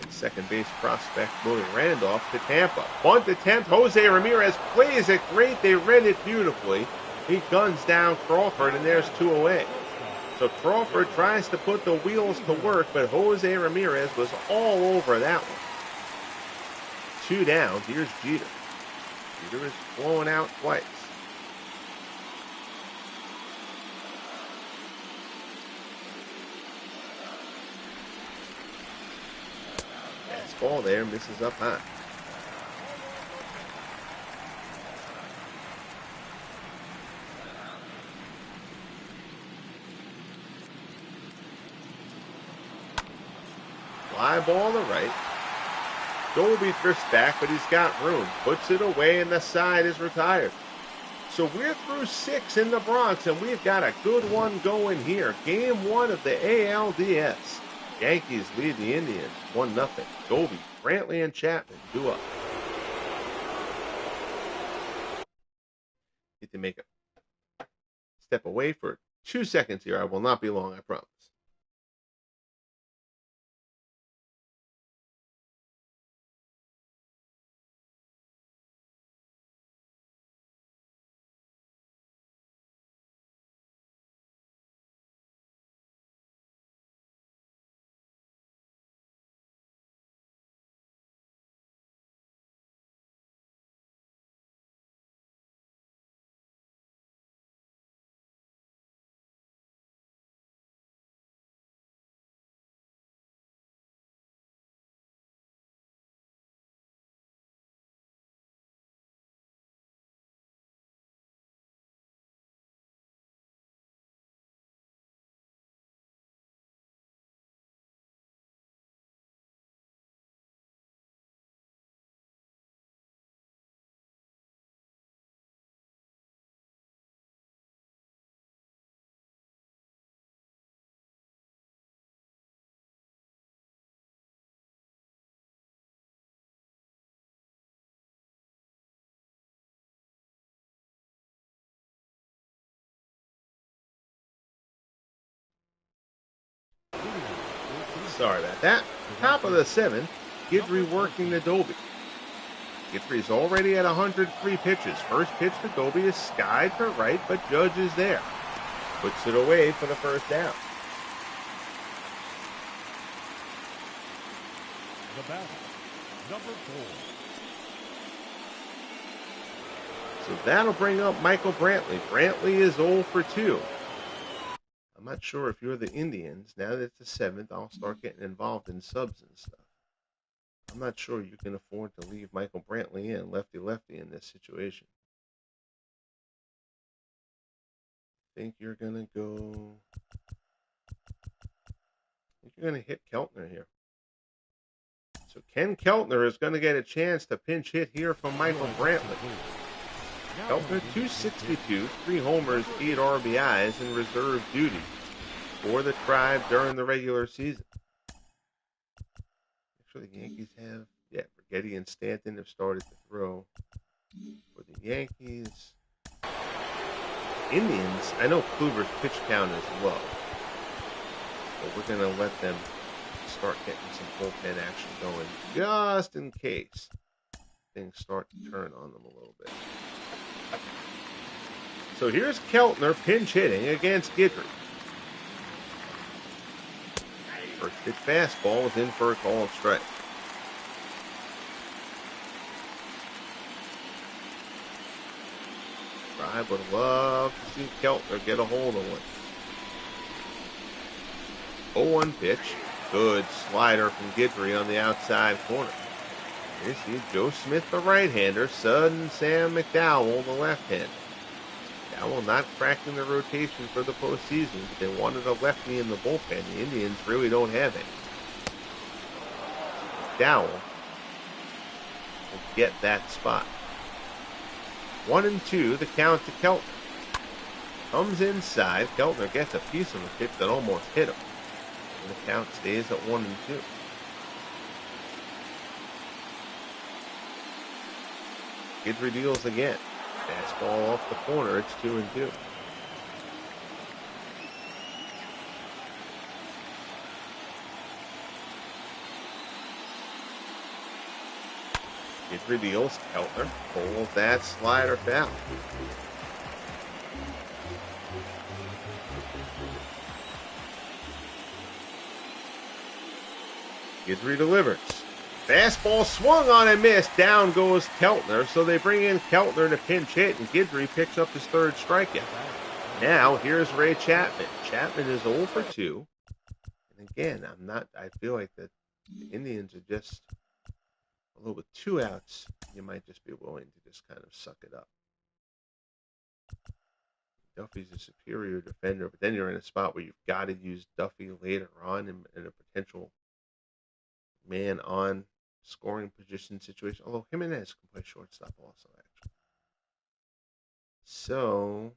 and second base prospect Willie Randolph to Tampa. Bunt attempt, Jose Ramirez plays it great. They read it beautifully. He guns down Crawford, and there's 2 away. So Crawford tries to put the wheels to work, but Jose Ramirez was all over that one. 2 down. Here's Jeter. Jeter is blown out twice. Ball there, misses up high. Fly ball to right. Dolby drifts back, but he's got room. Puts it away, and the side is retired. So we're through 6 in the Bronx, and we've got a good one going here. Game 1 of the ALDS. Yankees lead the Indians 1-0. Dolby, Brantley, and Chapman 2 up. Need to make a step away for 2 seconds here. I will not be long, I promise. Sorry about that. Top of the 7th, Guidry working to Dolby. Guidry's already at 103 pitches. First pitch to Dolby is skied for right, but Judge is there. Puts it away for the first down. The batter, number 4. So that'll bring up Michael Brantley. Brantley is 0 for 2. I'm not sure if you're the Indians. Now that it's the 7th, I'll start getting involved in subs and stuff. I'm not sure you can afford to leave Michael Brantley in, lefty-lefty, in this situation. I think you're going to go... I think you're going to hit Keltner here. So Ken Keltner is going to get a chance to pinch hit here from Michael Brantley. Keltner, 262, 3 homers, 8 RBIs in reserve duty for the Tribe during the regular season. Actually, the Yankees have, Rigetti and Stanton have started to throw for the Yankees. Indians, I know Kluber's pitch count is low, but we're going to let them start getting some bullpen action going just in case things start to turn on them a little bit. So here's Keltner pinch hitting against Guidry. First pitch fastball is in for a called strike. I would love to see Keltner get a hold of one. 0-1 pitch. Good slider from Guidry on the outside corner. You see Joe Smith, the right-hander. Sudden Sam McDowell, the left-hander. McDowell not cracking the rotation for the postseason. They wanted a lefty in the bullpen. The Indians really don't have any. McDowell will get that spot. 1-2, the count to Keltner. Comes inside. Keltner gets a piece of a pitch that almost hit him. And the count stays at 1-2. Guidry deals again. Fastball off the corner. It's 2-2. Guidry deals. Keltner pulls that slider foul. Guidry delivers. Fastball swung on and missed. Down goes Keltner. So they bring in Keltner to pinch hit, and Guidry picks up his third strikeout. Now here's Ray Chapman. Chapman is 0 for 2. And again, I feel like the Indians are just, although with 2 outs, you might just be willing to just kind of suck it up. Duffy's a superior defender, but then you're in a spot where you've got to use Duffy later on in a potential man on scoring position situation. Although Jimenez can play shortstop also, actually. So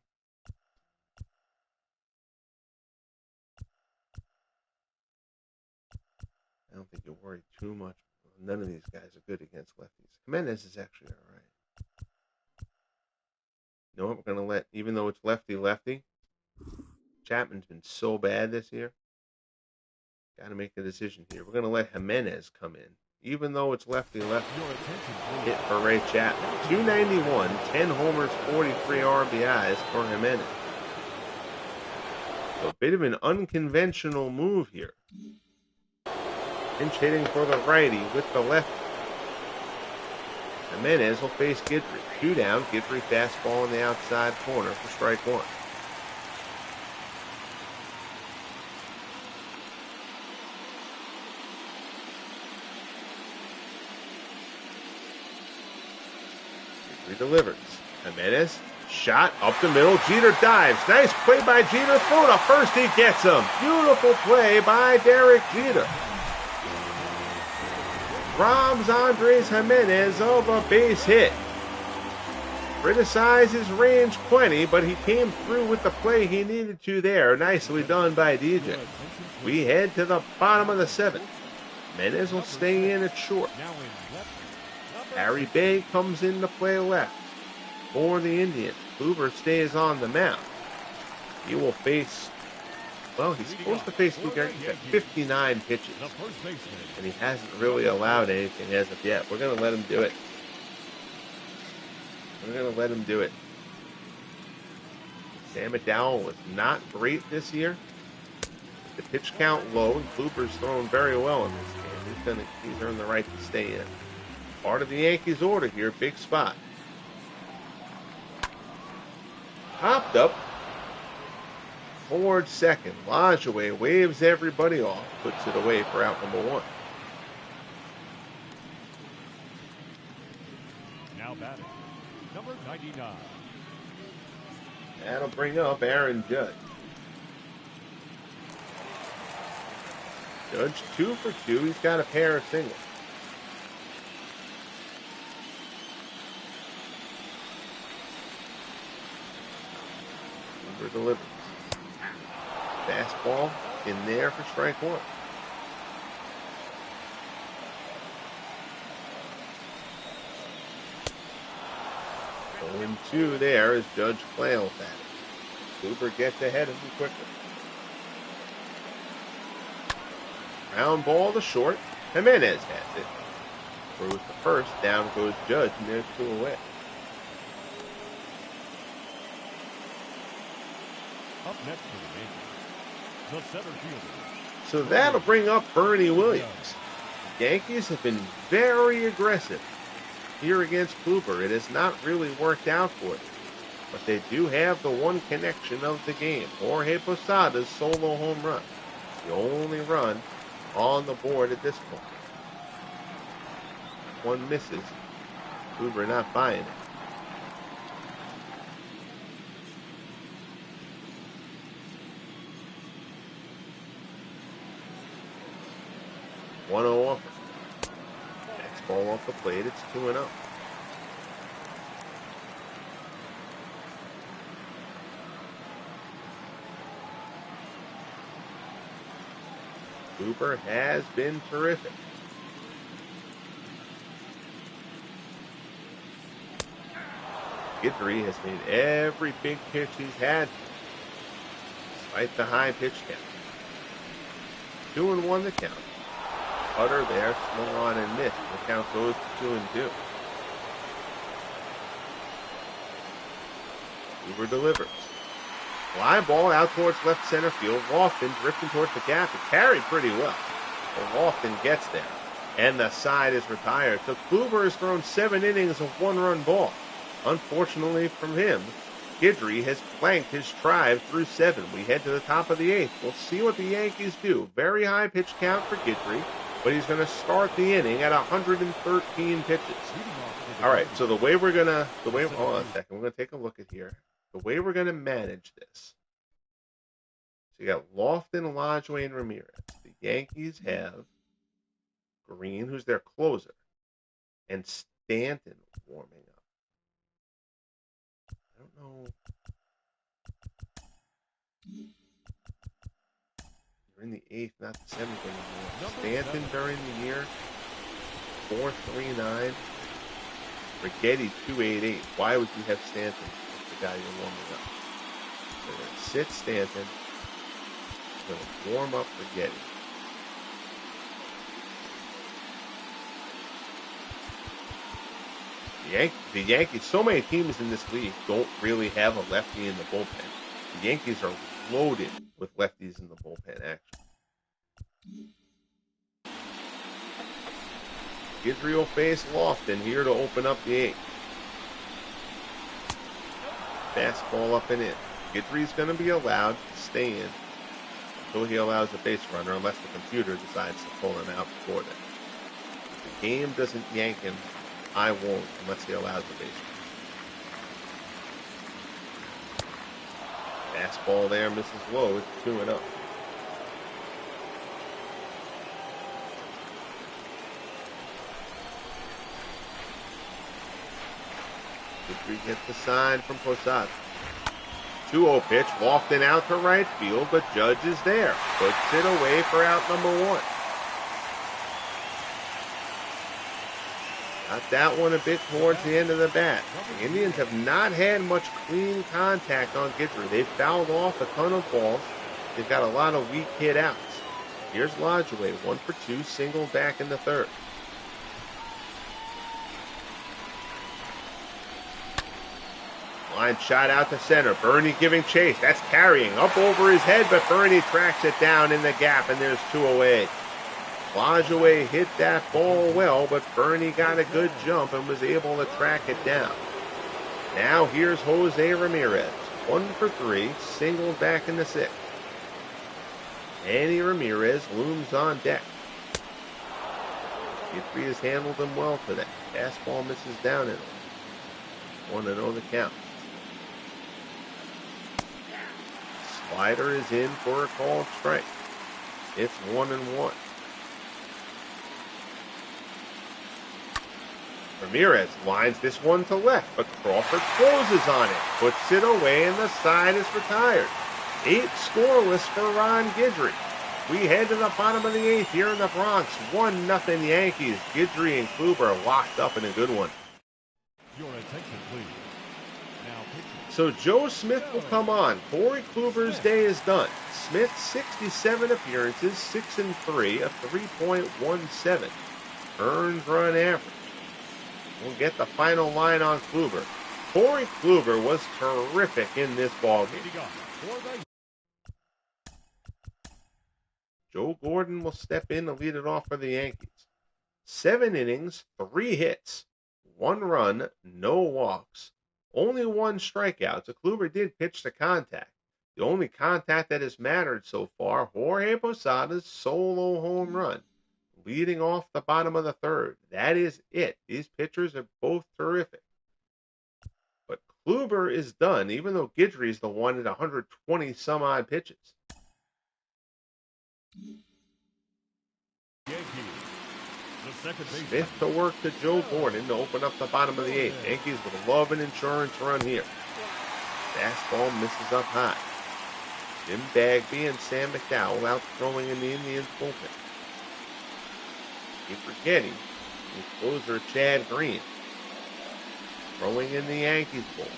I don't think you worry too much. None of these guys are good against lefties. Jimenez is actually all right. You know what? We're going to let, even though it's lefty, Chapman's been so bad this year. Got to make a decision here. We're going to let Jimenez come in. Even though it's lefty, hit for Ray Chapman. 291, 10 homers, 43 RBIs for Jimenez. So a bit of an unconventional move here. Pinch hitting for the righty with the lefty. Jimenez will face Guidry. 2 down, Guidry fastball in the outside corner for strike 1. Guidry delivers. Jimenez, shot up the middle. Jeter dives. Nice play by Jeter. Throw to first. He gets him. Beautiful play by Derek Jeter. Robs Andres Jimenez of a base hit. Criticized his range plenty, but he came through with the play he needed to there. Nicely done by DJ. We head to the bottom of the 7th. Jimenez will stay in at short. Harry Bay comes in to play left for the Indians. Kluber stays on the mound. He will face, well, he's supposed to face Luke Harris. He's got 59 pitches, and he hasn't really allowed anything as of yet. We're going to let him do it. Sam McDowell was not great this year. The pitch count low, and Kluber's thrown very well in this game. He's earned the right to stay in. Part of the Yankees' order here, big spot. Popped up. Ford second. Lajoie waves everybody off. Puts it away for out number 1. Now batting, number 99. That'll bring up Aaron Judge. Judge 2 for 2. He's got a pair of singles. Delivers. Fastball in there for strike 1. 0-2 there as Judge flails at it. Kluber gets ahead of him quickly. Ground ball to short. Jimenez has it. Throws the first. Down goes Judge, and there's 2 away. Up next for the Yankees, the center fielder. So that'll bring up Bernie Williams. Yankees have been very aggressive here against Kluber. It has not really worked out for them. but they do have the one connection of the game. Jorge Posada's solo home run. The only run on the board at this point. One misses. Kluber not buying it. One 0 offer. Next ball off the plate. It's 2-0. Kluber has been terrific. Guidry has made every big pitch he's had, despite the high pitch count. 2-1 the count. Cutter there, swung on and missed. The count goes to 2-2. Kluber delivers. Fly ball out towards left center field. Lofton drifting towards the gap. It carried pretty well. But Lofton gets there. And the side is retired. So Kluber has thrown 7 innings of 1-run ball. Unfortunately from him, Guidry has flanked his tribe through 7. We head to the top of the 8th. We'll see what the Yankees do. Very high pitch count for Guidry, but he's going to start the inning at 113 pitches. All right, so hold on a second. We're going to take a look at here. The way we're going to manage this. So you got Lofton, Lodgeway, and Ramirez. The Yankees have Green, who's their closer, and Stanton warming up. I don't know. You're in the 8th, not the 7th anymore. Stanton during the year, 4.39. Rigetti's 2.88. Why would you have Stanton? The guy you're warming up. They're going to sit Stanton. They're going to warm up Rigetti. The Yankees, so many teams in this league don't really have a lefty in the bullpen. The Yankees are loaded with lefties in the bullpen, actually. Guidry will face Lofton here to open up the 8th. Fastball up and in. Guidry's going to be allowed to stay in until he allows a base runner, unless the computer decides to pull him out before that. If the game doesn't yank him, I won't unless he allows the base runner. Fastball there misses low. It's 2-0. Guidry gets the sign from Posada. 2-0 pitch. Lofton out to right field, but Judge is there. Puts it away for out number 1. Got that one a bit towards the end of the bat. The Indians have not had much clean contact on Guidry. They've fouled off a ton of balls. They've got a lot of weak hit outs. Here's Lodgeway, 1 for 2, single back in the 3rd. Line shot out to center. Bernie giving chase. That's carrying up over his head, but Bernie tracks it down in the gap, and there's 2 away. Lodgeway hit that ball well, but Bernie got a good jump and was able to track it down. Now here's Jose Ramirez. 1 for 3, single back in the 6th. Manny Ramirez looms on deck. Guidry has handled him well today. Fastball misses down in him. 1-0 the count. Slider is in for a called strike. It's 1-1. Ramirez lines this one to left, but Crawford closes on it, puts it away, and the side is retired. 8 scoreless for Ron Guidry. We head to the bottom of the 8th here in the Bronx. 1-0 Yankees. Guidry and Kluber locked up in a good one. Your attention, please. Now pitching. So Joe Smith will come on. Corey Kluber's day is done. Smith, 67 appearances, 6-3, a 3.17 earned run average. We'll get the final line on Kluber. Corey Kluber was terrific in this ballgame. Joe Gordon will step in to lead it off for the Yankees. 7 innings, 3 hits, 1 run, no walks, Only one strikeout, so Kluber did pitch to contact. The only contact that has mattered so far, Jorge Posada's solo home run, leading off the bottom of the third. That is it. These pitchers are both terrific. But Kluber is done, even though Guidry is the one at 120 some odd pitches. Smith to work to Joe Gordon to open up the bottom of the eighth. Yankees would love an insurance run here. Fastball misses up high. Jim Bagby and Sam McDowell out throwing in the Indians bullpen. Keep forgetting the closer Chad Green throwing in the Yankees bullpen.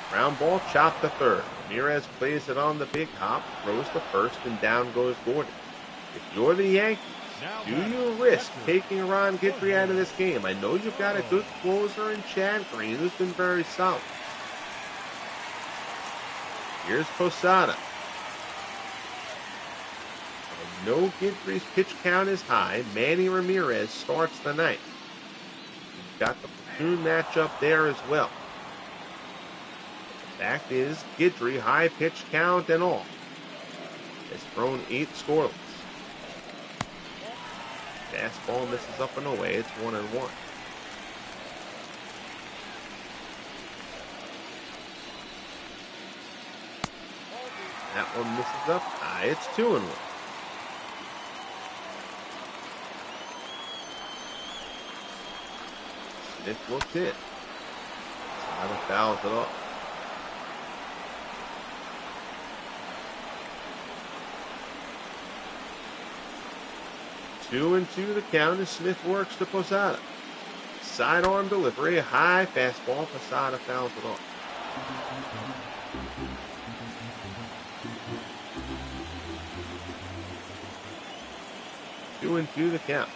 Ground ball chopped to third. Ramirez plays it on the big hop, throws to first, and down goes Gordon. If you're the Yankees, do you risk taking Ron Guidry out of this game? I know you've got a good closer in Chad Green, who's been very solid. Here's Posada. I know Guidry's pitch count is high. Manny Ramirez starts the ninth. You've got the platoon matchup there as well. Fact is, Guidry, high pitch count and all, has thrown 8 scoreless. Fastball misses up and away. It's 1-1. That one misses up high. It's 2-1. Smith looks in. Sada fouls it off. 2-2 the count as Smith works to Posada. Sidearm delivery, high fastball. Posada fouls it off. Two and two the count.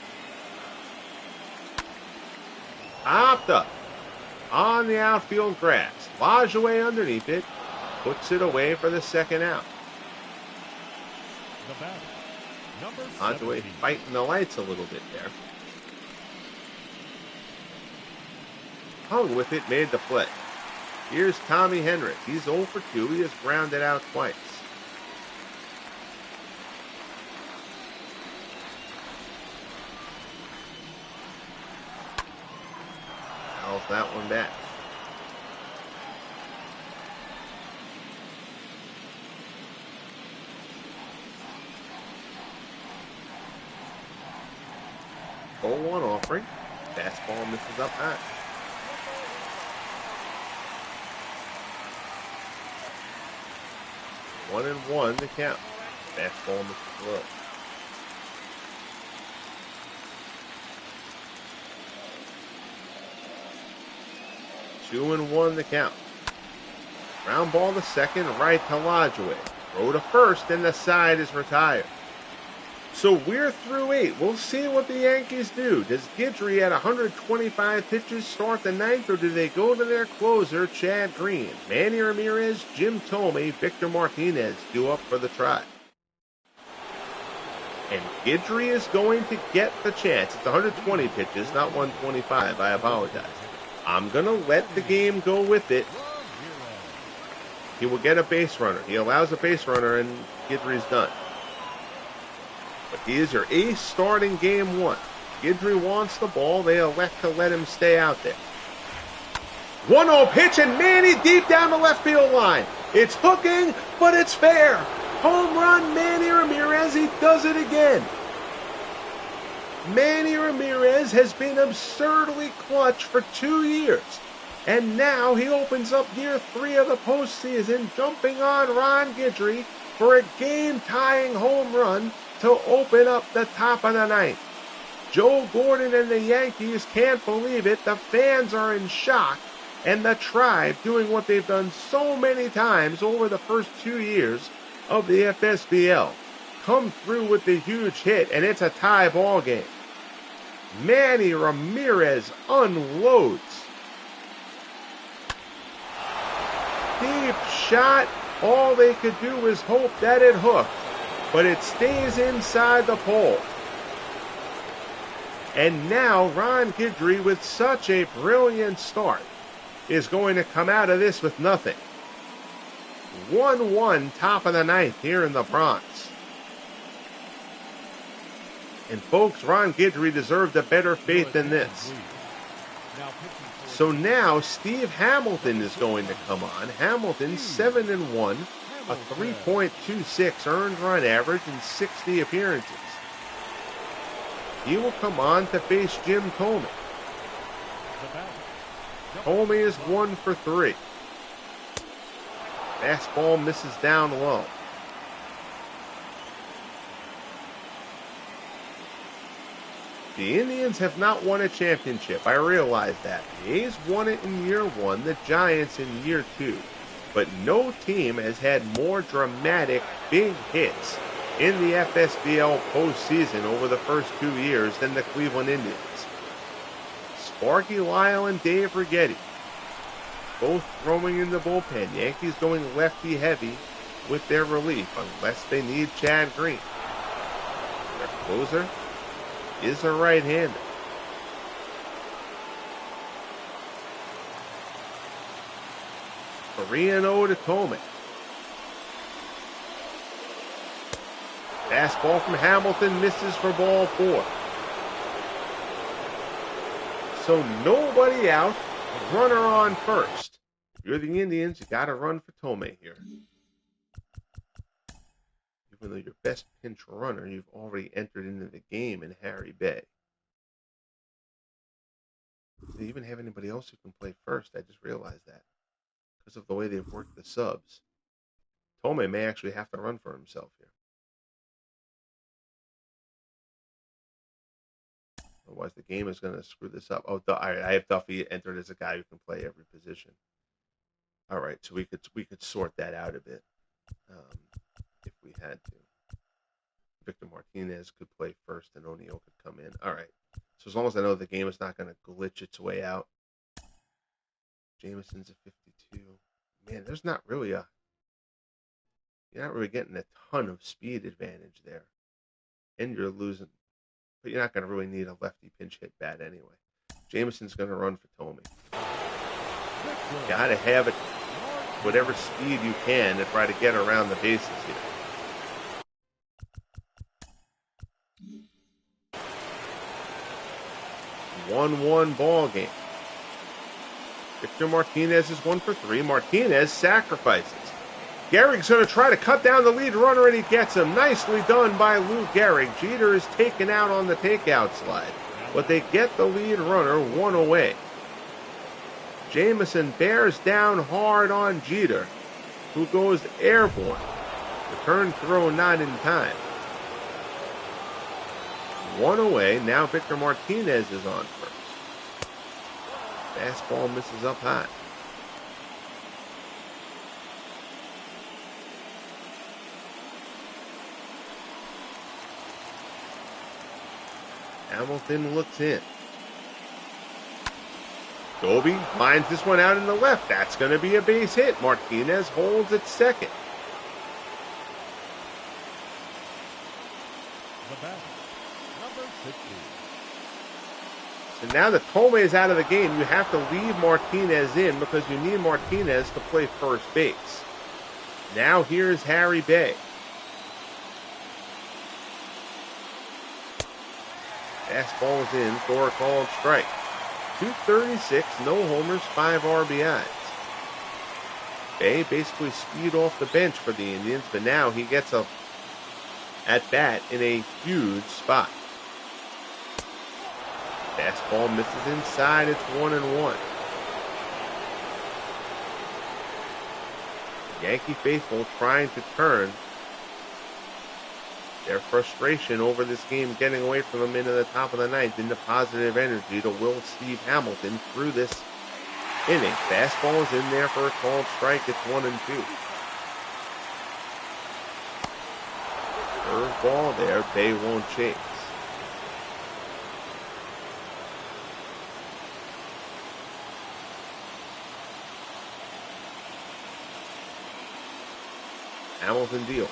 Popped up on the outfield grass. Lajoie underneath it. Puts it away for the second out. Lajoie fighting the lights a little bit there. Hung with it, made the play. Here's Tommy Henrich. He's 0 for 2. He has grounded out twice. Fouls that one back. One offering. Fastball misses up high. One and one the count. Fastball misses low. Two and one the count. Ground ball to second, right to Lajoie. Throw to first, and the side is retired. So we're through 8. We'll see what the Yankees do. Does Guidry at 125 pitches start the ninth, or do they go to their closer, Chad Green? Manny Ramirez, Jim Thome, Victor Martinez due up for the try. And Guidry is going to get the chance. It's 120 pitches, not 125. I apologize. I'm going to let the game go with it. He will get a base runner. He allows a base runner, and Guidry's done. But he is your ace starting game 1. Guidry wants the ball. They elect to let him stay out there. 1-0 pitch, and Manny deep down the left field line. It's hooking, but it's fair. Home run, Manny Ramirez. He does it again. Manny Ramirez has been absurdly clutch for 2 years. And now he opens up year 3 of the postseason, jumping on Ron Guidry for a game-tying home run to open up the top of the ninth. Joe Gordon and the Yankees can't believe it. The fans are in shock. And the Tribe, doing what they've done so many times over the first 2 years of the FSBL, come through with the huge hit, and it's a tie ball game. Manny Ramirez unloads. Deep shot. All they could do was hope that it hooked, but it stays inside the pole. And now Ron Guidry, with such a brilliant start, is going to come out of this with nothing. 1-1, top of the ninth here in the Bronx. And folks, Ron Guidry deserved a better fate than this. So now Steve Hamilton is going to come on. Hamilton 7-1, a 3.26 earned run average in 60 appearances. He will come on to face Jim Thome. Thome is 1 for 3. Fastball misses down low. The Indians have not won a championship. I realize that. The A's won it in year 1, the Giants in year 2. But no team has had more dramatic big hits in the FSBL postseason over the first 2 years than the Cleveland Indians. Sparky Lyle and Dave Righetti both throwing in the bullpen. Yankees going lefty heavy with their relief unless they need Chad Green. Their closer is a right-hander. 3-0 to Thome. Fastball from Hamilton misses for ball 4. So nobody out, runner on first. If you're the Indians, you got to run for Thome here. Even though your best pinch runner, you've already entered into the game in Harry Bay. Do they even have anybody else who can play first? I just realized that. Because of the way they've worked the subs. Thome may actually have to run for himself here. Otherwise, the game is going to screw this up. Oh, I have Duffy entered as a guy who can play every position. All right, so we could sort that out a bit if we had to. Victor Martinez could play first, and O'Neill could come in. All right. So as long as I know the game is not going to glitch its way out. Jameson's a 52. Man, there's not really you're not really getting a ton of speed advantage there, and you're losing. But you're not going to really need a lefty pinch hit bat anyway. Jameson's going to run for Thome. You got to have it whatever speed you can to try to get around the bases here. 1-1 ball game. Victor Martinez is 1 for 3. Martinez sacrifices. Gehrig's going to try to cut down the lead runner, and he gets him. Nicely done by Lou Gehrig. Jeter is taken out on the takeout slide, but they get the lead runner 1 away. Jameson bears down hard on Jeter, who goes airborne. Return throw not in time. 1 away. Now Victor Martinez is on first. Fastball misses up high. Hamilton looks in. Doby finds this one out in the left. That's going to be a base hit. Martinez holds at second. The batter, number 60. So now that Thome is out of the game, you have to leave Martinez in because you need Martinez to play first base. Now here's Harry Bay. Fastball is in for a called strike. 236, no homers, 5 RBIs. Bay basically speed off the bench for the Indians, but now he gets a at bat in a huge spot. Fastball misses inside. It's 1-1. Yankee faithful trying to turn their frustration over this game getting away from them into the top of the ninth into positive energy to will Steve Hamilton through this inning. Fastball is in there for a called strike. It's 1-2. Curveball there. Bay won't chase. Hamilton deals.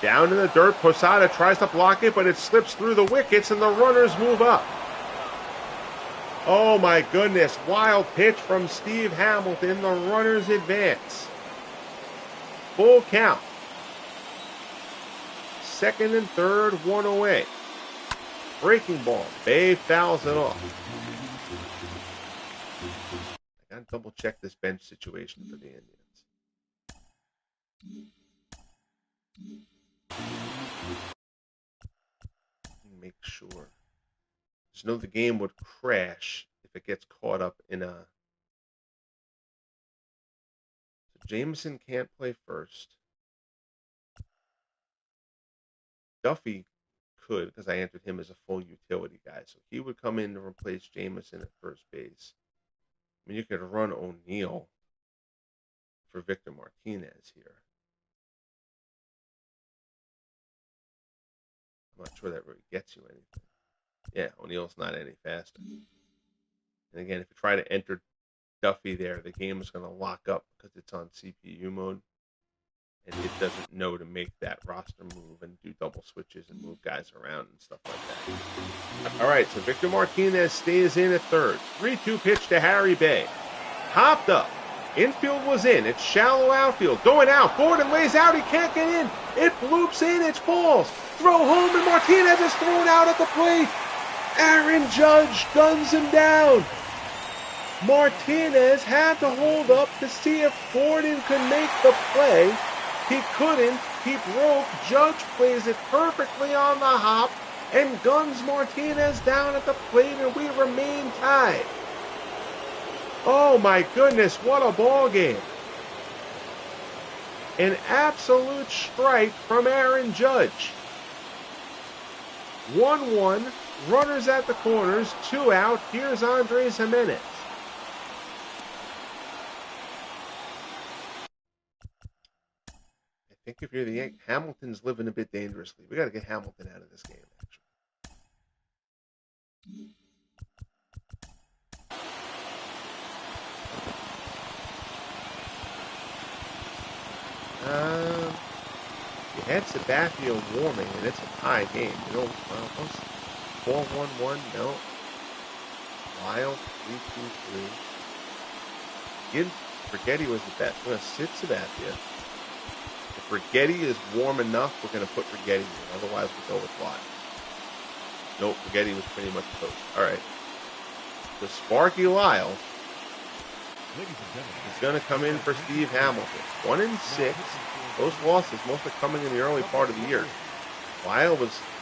Down in the dirt, Posada tries to block it, but it slips through the wickets, and the runners move up. Oh my goodness, wild pitch from Steve Hamilton. The runners advance. Full count. Second and third, one away. Breaking ball. Bay fouls it off. I gotta double check this bench situation for the Indians. Make sure. Just know the game would crash if it gets caught up in a. So Jameson can't play first. Duffy could, because I entered him as a full utility guy. So he would come in to replace Jameson at first base. I mean, you could run O'Neill for Victor Martinez here. I'm not sure that really gets you anything. Yeah, O'Neill's not any faster. And again, if you try to enter Duffy there, the game is going to lock up because it's on CPU mode. And it doesn't know to make that roster move and do double switches and move guys around and stuff like that. All right, so Victor Martinez stays in at third. 3-2 pitch to Harry Bay. Hopped up. Infield was in. It's shallow outfield. Going out. Gordon lays out. He can't get in. It bloops in. It's balls. Throw home, and Martinez is thrown out at the plate. Aaron Judge guns him down. Martinez had to hold up to see if Gordon could make the play. He couldn't. He broke. Judge plays it perfectly on the hop and guns Martinez down at the plate, and we remain tied. Oh my goodness, what a ball game. An absolute strike from Aaron Judge. 1-1, runners at the corners, 2 out. Here's Andres Jimenez. I think if you're the Yankees, Hamilton's living a bit dangerously. We got to get Hamilton out of this game, actually. You had Sabathia warming, and it's a tie game. You know, 4-1-1, no. Wild, 3-2-3. Rigetti was the best. We're going to sit Sabathia. If Rigetti is warm enough, we're going to put Rigetti in. Otherwise, we'll go with Wild. Nope, Rigetti was pretty much toast. All right. So Sparky Lyle is going to come in for Steve Hamilton. 1-6. Those losses mostly coming in the early part of the year. Lyle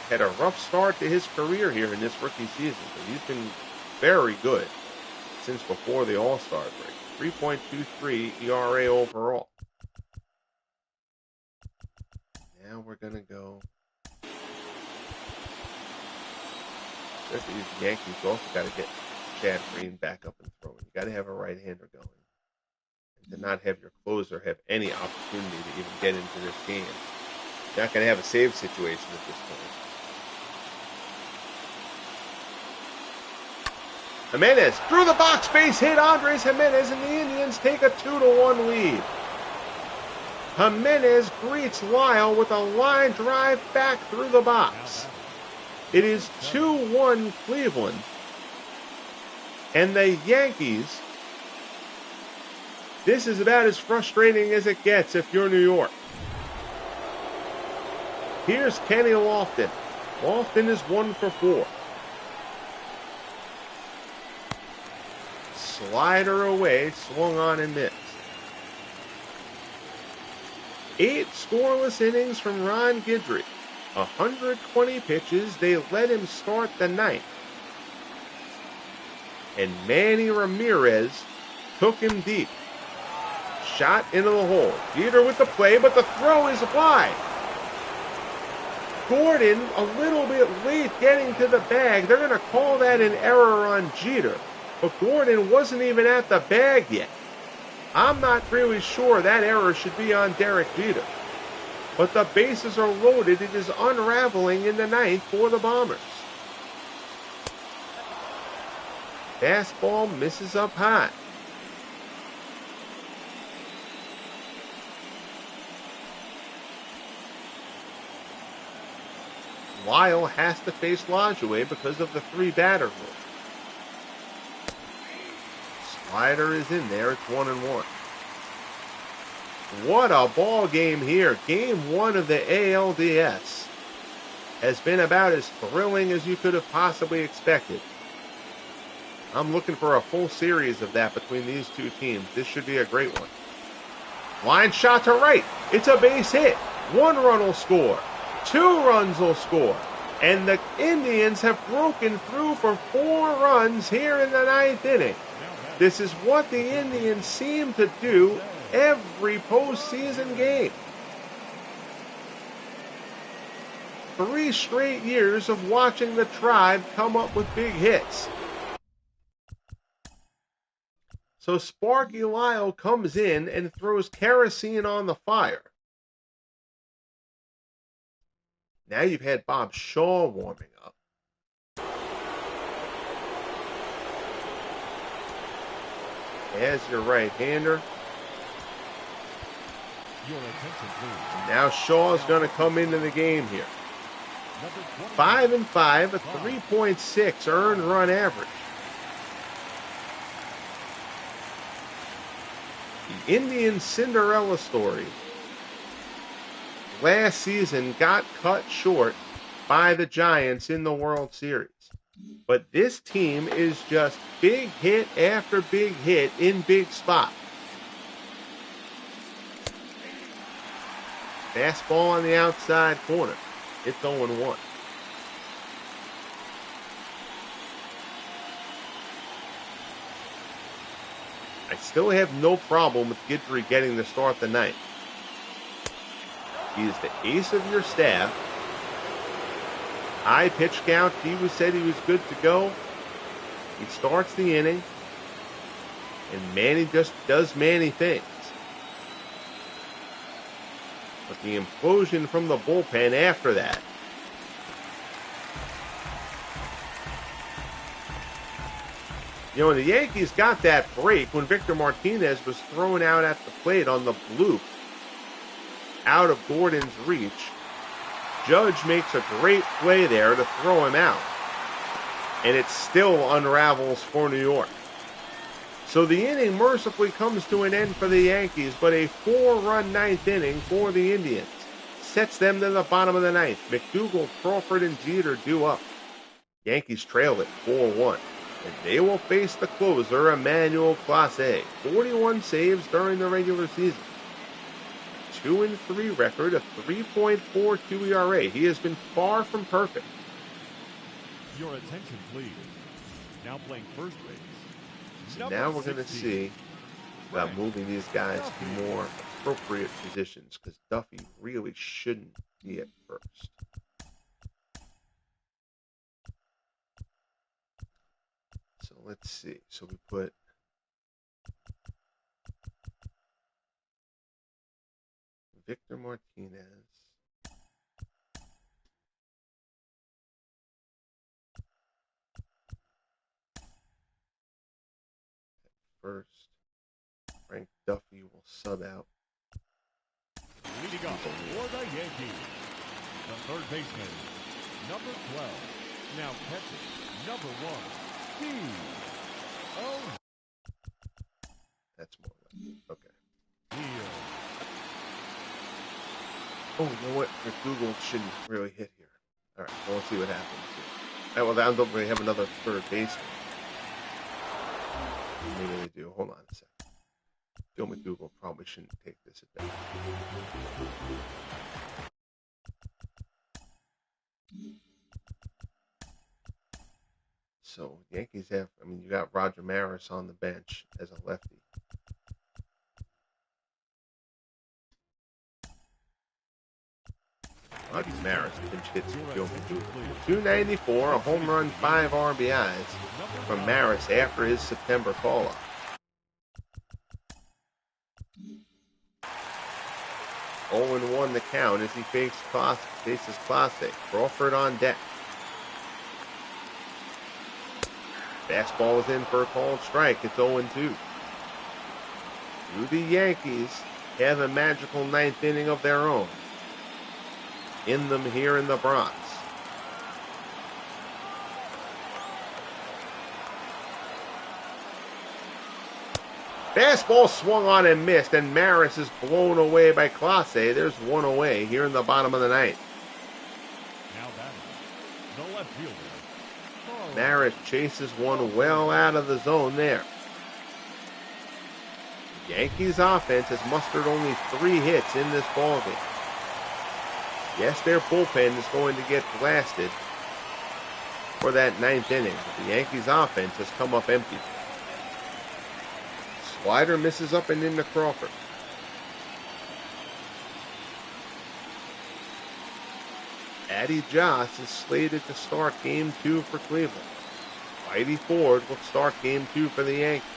had a rough start to his career here in this rookie season, but he's been very good since before the All-Star break. 3.23 ERA overall. Now we're going to go. Especially these Yankees, you also got to get Chad Green back up and throwing. You got to have a right-hander going. And to not have your closer have any opportunity to even get into this game. You're not going to have a save situation at this point. Jimenez through the box, base hit. Andres Jimenez, and the Indians take a 2-1 lead. Jimenez greets Lyle with a line drive back through the box. It is 2-1 Cleveland. And the Yankees, this is about as frustrating as it gets if you're New York. Here's Kenny Lofton. Lofton is 1 for 4. Slider away, swung on and missed. 8 scoreless innings from Ron Guidry. 120 pitches. They let him start the 9th. And Manny Ramirez took him deep. Shot into the hole. Jeter with the play, but the throw is wide. Gordon a little bit late getting to the bag. They're going to call that an error on Jeter. But Gordon wasn't even at the bag yet. I'm not really sure that error should be on Derek Jeter. But the bases are loaded. It is unraveling in the 9th for the Bombers. Fastball misses up high. Lyle has to face Lajoie because of the 3-batter rule. Slider is in there. It's 1-1. What a ball game here. Game 1 of the ALDS has been about as thrilling as you could have possibly expected. I'm looking for a full series of that between these two teams. This should be a great one. Line shot to right. It's a base hit. 1 run will score. 2 runs will score. And the Indians have broken through for 4 runs here in the 9th inning. This is what the Indians seem to do every postseason game. 3 straight years of watching the Tribe come up with big hits. So Sparky Lyle comes in and throws kerosene on the fire. Now you've had Bob Shaw warming up. As your right-hander. And now Shaw's going to come into the game here. 5-5, a 3.6 earned run average. The Indian Cinderella story last season got cut short by the Giants in the World Series. But this team is just big hit after big hit in big spots. Fastball on the outside corner. It's 0-1. I still have no problem with Guidry getting the start the ninth. He is the ace of your staff. High pitch count. He said he was good to go. He starts the inning. And Manny just does Manny things. But the implosion from the bullpen after that. You know, the Yankees got that break when Victor Martinez was thrown out at the plate on the bloop out of Gordon's reach. Judge makes a great play there to throw him out. And it still unravels for New York. So the inning mercifully comes to an end for the Yankees, but a 4-run ninth inning for the Indians sets them to the bottom of the ninth. McDougal, Crawford, and Jeter due up. Yankees trail it 4-1. And they will face the closer, Emmanuel Clase. 41 saves during the regular season. 2-3 record, a 3.42 ERA. He has been far from perfect. Your attention, please. Now playing first base. So now we're going to see about moving these guys to more appropriate positions because Duffy really shouldn't be at first. So let's see. So we put Victor Martinez. First, Frank Duffy will sub out. Leading off for the Yankees, the third baseman, number 12. Now catching, number 1, Steve. Oh, that's more left. Okay. Oh, you know what? Google shouldn't really hit here. All right, well, let's see what happens here. All right, well, I don't really have another third baseman. Maybe they do. Hold on a second. Joe McDougal probably shouldn't take this at bat. So, Yankees have, I mean, you got Roger Maris on the bench as a lefty. Roger Maris pinch hits for Joe McDougal. 294, a home run, 5 RBIs from Maris after his September call-up. Oh, 0-1 the count as he faces Clase. Crawford on deck. Fastball is in for a called strike. It's 0-2. Do the Yankees have a magical ninth inning of their own in them here in the Bronx? Fastball swung on and missed, and Maris is blown away by Clase. There's one away here in the bottom of the ninth. Now batting, the left fielder, Carl. Maris chases one well out of the zone there. The Yankees offense has mustered only 3 hits in this ballgame. Yes, their bullpen is going to get blasted for that 9th inning. But the Yankees offense has come up empty. Slider misses up and into Crawford. Addy Joss is slated to start Game 2 for Cleveland. Whitey Ford will start Game 2 for the Yankees.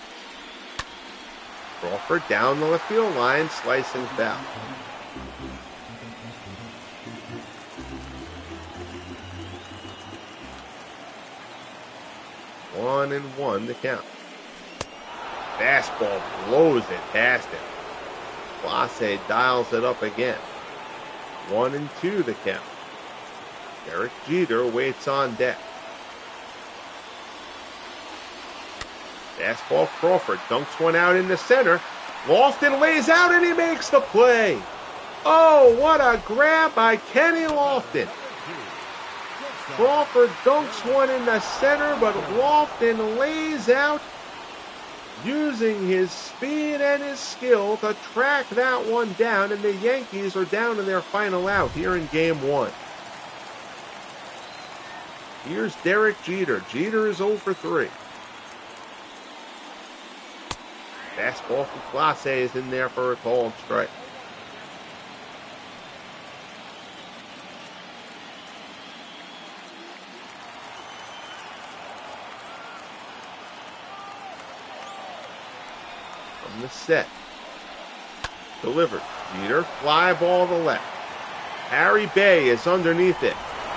Crawford down the left field line, slicing foul. One and one to count. Fastball blows it past him. Clase dials it up again. 1-2 the count. Derek Jeter waits on deck. Fastball Crawford dunks one out in the center. Lofton lays out and he makes the play. Oh, what a grab by Kenny Lofton. Crawford dunks one in the center, but Lofton lays out, using his speed and his skill to track that one down, and the Yankees are down to their final out here in Game 1. Here's Derek Jeter. Jeter is 0 for 3. Fastball from Clase is in there for a called strike. From the set. Delivered. Jeter, fly ball to left. Harry Bay is underneath it.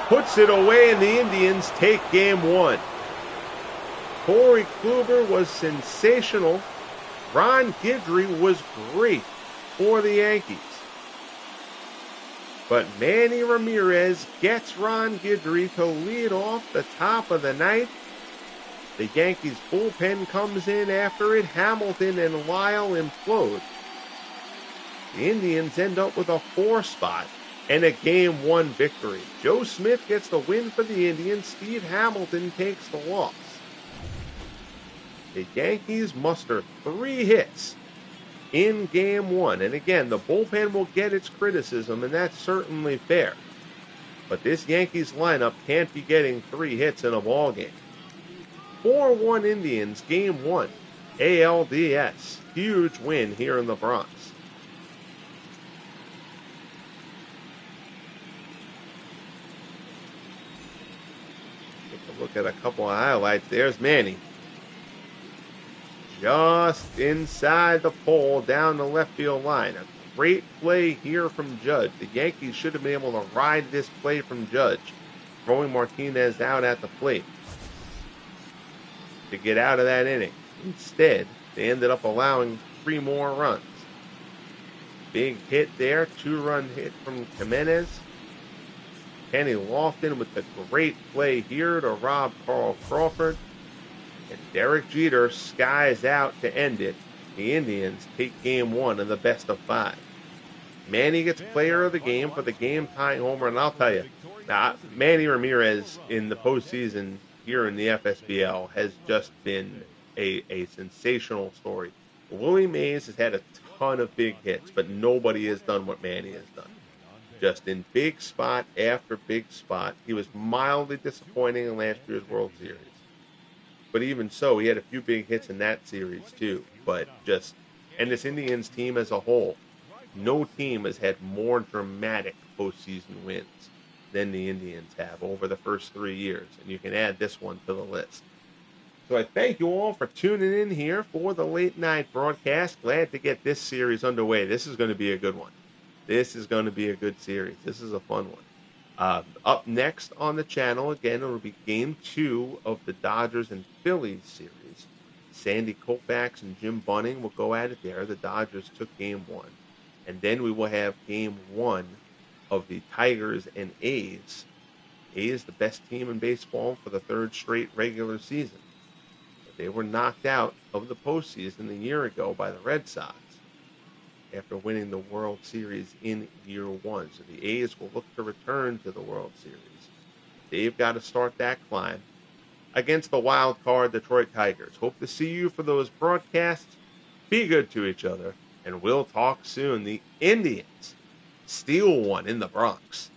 Puts it away, and the Indians take Game 1. Corey Kluber was sensational. Ron Guidry was great for the Yankees. But Manny Ramirez gets Ron Guidry to lead off the top of the ninth. The Yankees bullpen comes in after it. Hamilton and Lyle implode. The Indians end up with a 4 spot and a Game 1 victory. Joe Smith gets the win for the Indians. Steve Hamilton takes the loss. The Yankees muster 3 hits in Game 1. And again, the bullpen will get its criticism, and that's certainly fair. But this Yankees lineup can't be getting 3 hits in a ballgame. 4-1 Indians, Game 1. ALDS. Huge win here in the Bronx. Take a look at a couple of highlights. There's Manny. Just inside the pole down the left field line. A great play here from Judge. The Yankees should have been able to ride this play from Judge, throwing Martinez out at the plate to get out of that inning. Instead, they ended up allowing 3 more runs. Big hit there, 2-run hit from Jimenez. Kenny Lofton with the great play here to rob Carl Crawford. And Derek Jeter skies out to end it. The Indians take Game 1 in the best of 5. Manny gets player of the game for the game-tying homer. And I'll tell you, Manny Ramirez in the postseason here in the FSBL has just been a sensational story. Willie Mays has had a ton of big hits, but nobody has done what Manny has done. Just in big spot after big spot. He was mildly disappointing in last year's World Series. But even so, he had a few big hits in that series too. And this Indians team as a whole, no team has had more dramatic postseason wins than the Indians have over the first 3 years. And you can add this one to the list. So I thank you all for tuning in here for the late night broadcast. Glad to get this series underway. This is going to be a good one. This is going to be a good series. This is a fun one. Up next on the channel, again, it'll be Game 2 of the Dodgers and Phillies series. Sandy Koufax and Jim Bunning will go at it there. The Dodgers took Game 1. And then we will have Game 1 of the Tigers and A's. A's the best team in baseball for the 3rd straight regular season. but they were knocked out of the postseason a year ago by the Red Sox after winning the World Series in year one. So the A's will look to return to the World Series. They've got to start that climb against the wild card Detroit Tigers. Hope to see you for those broadcasts. Be good to each other, and we'll talk soon. The Indians steal one in the Bronx.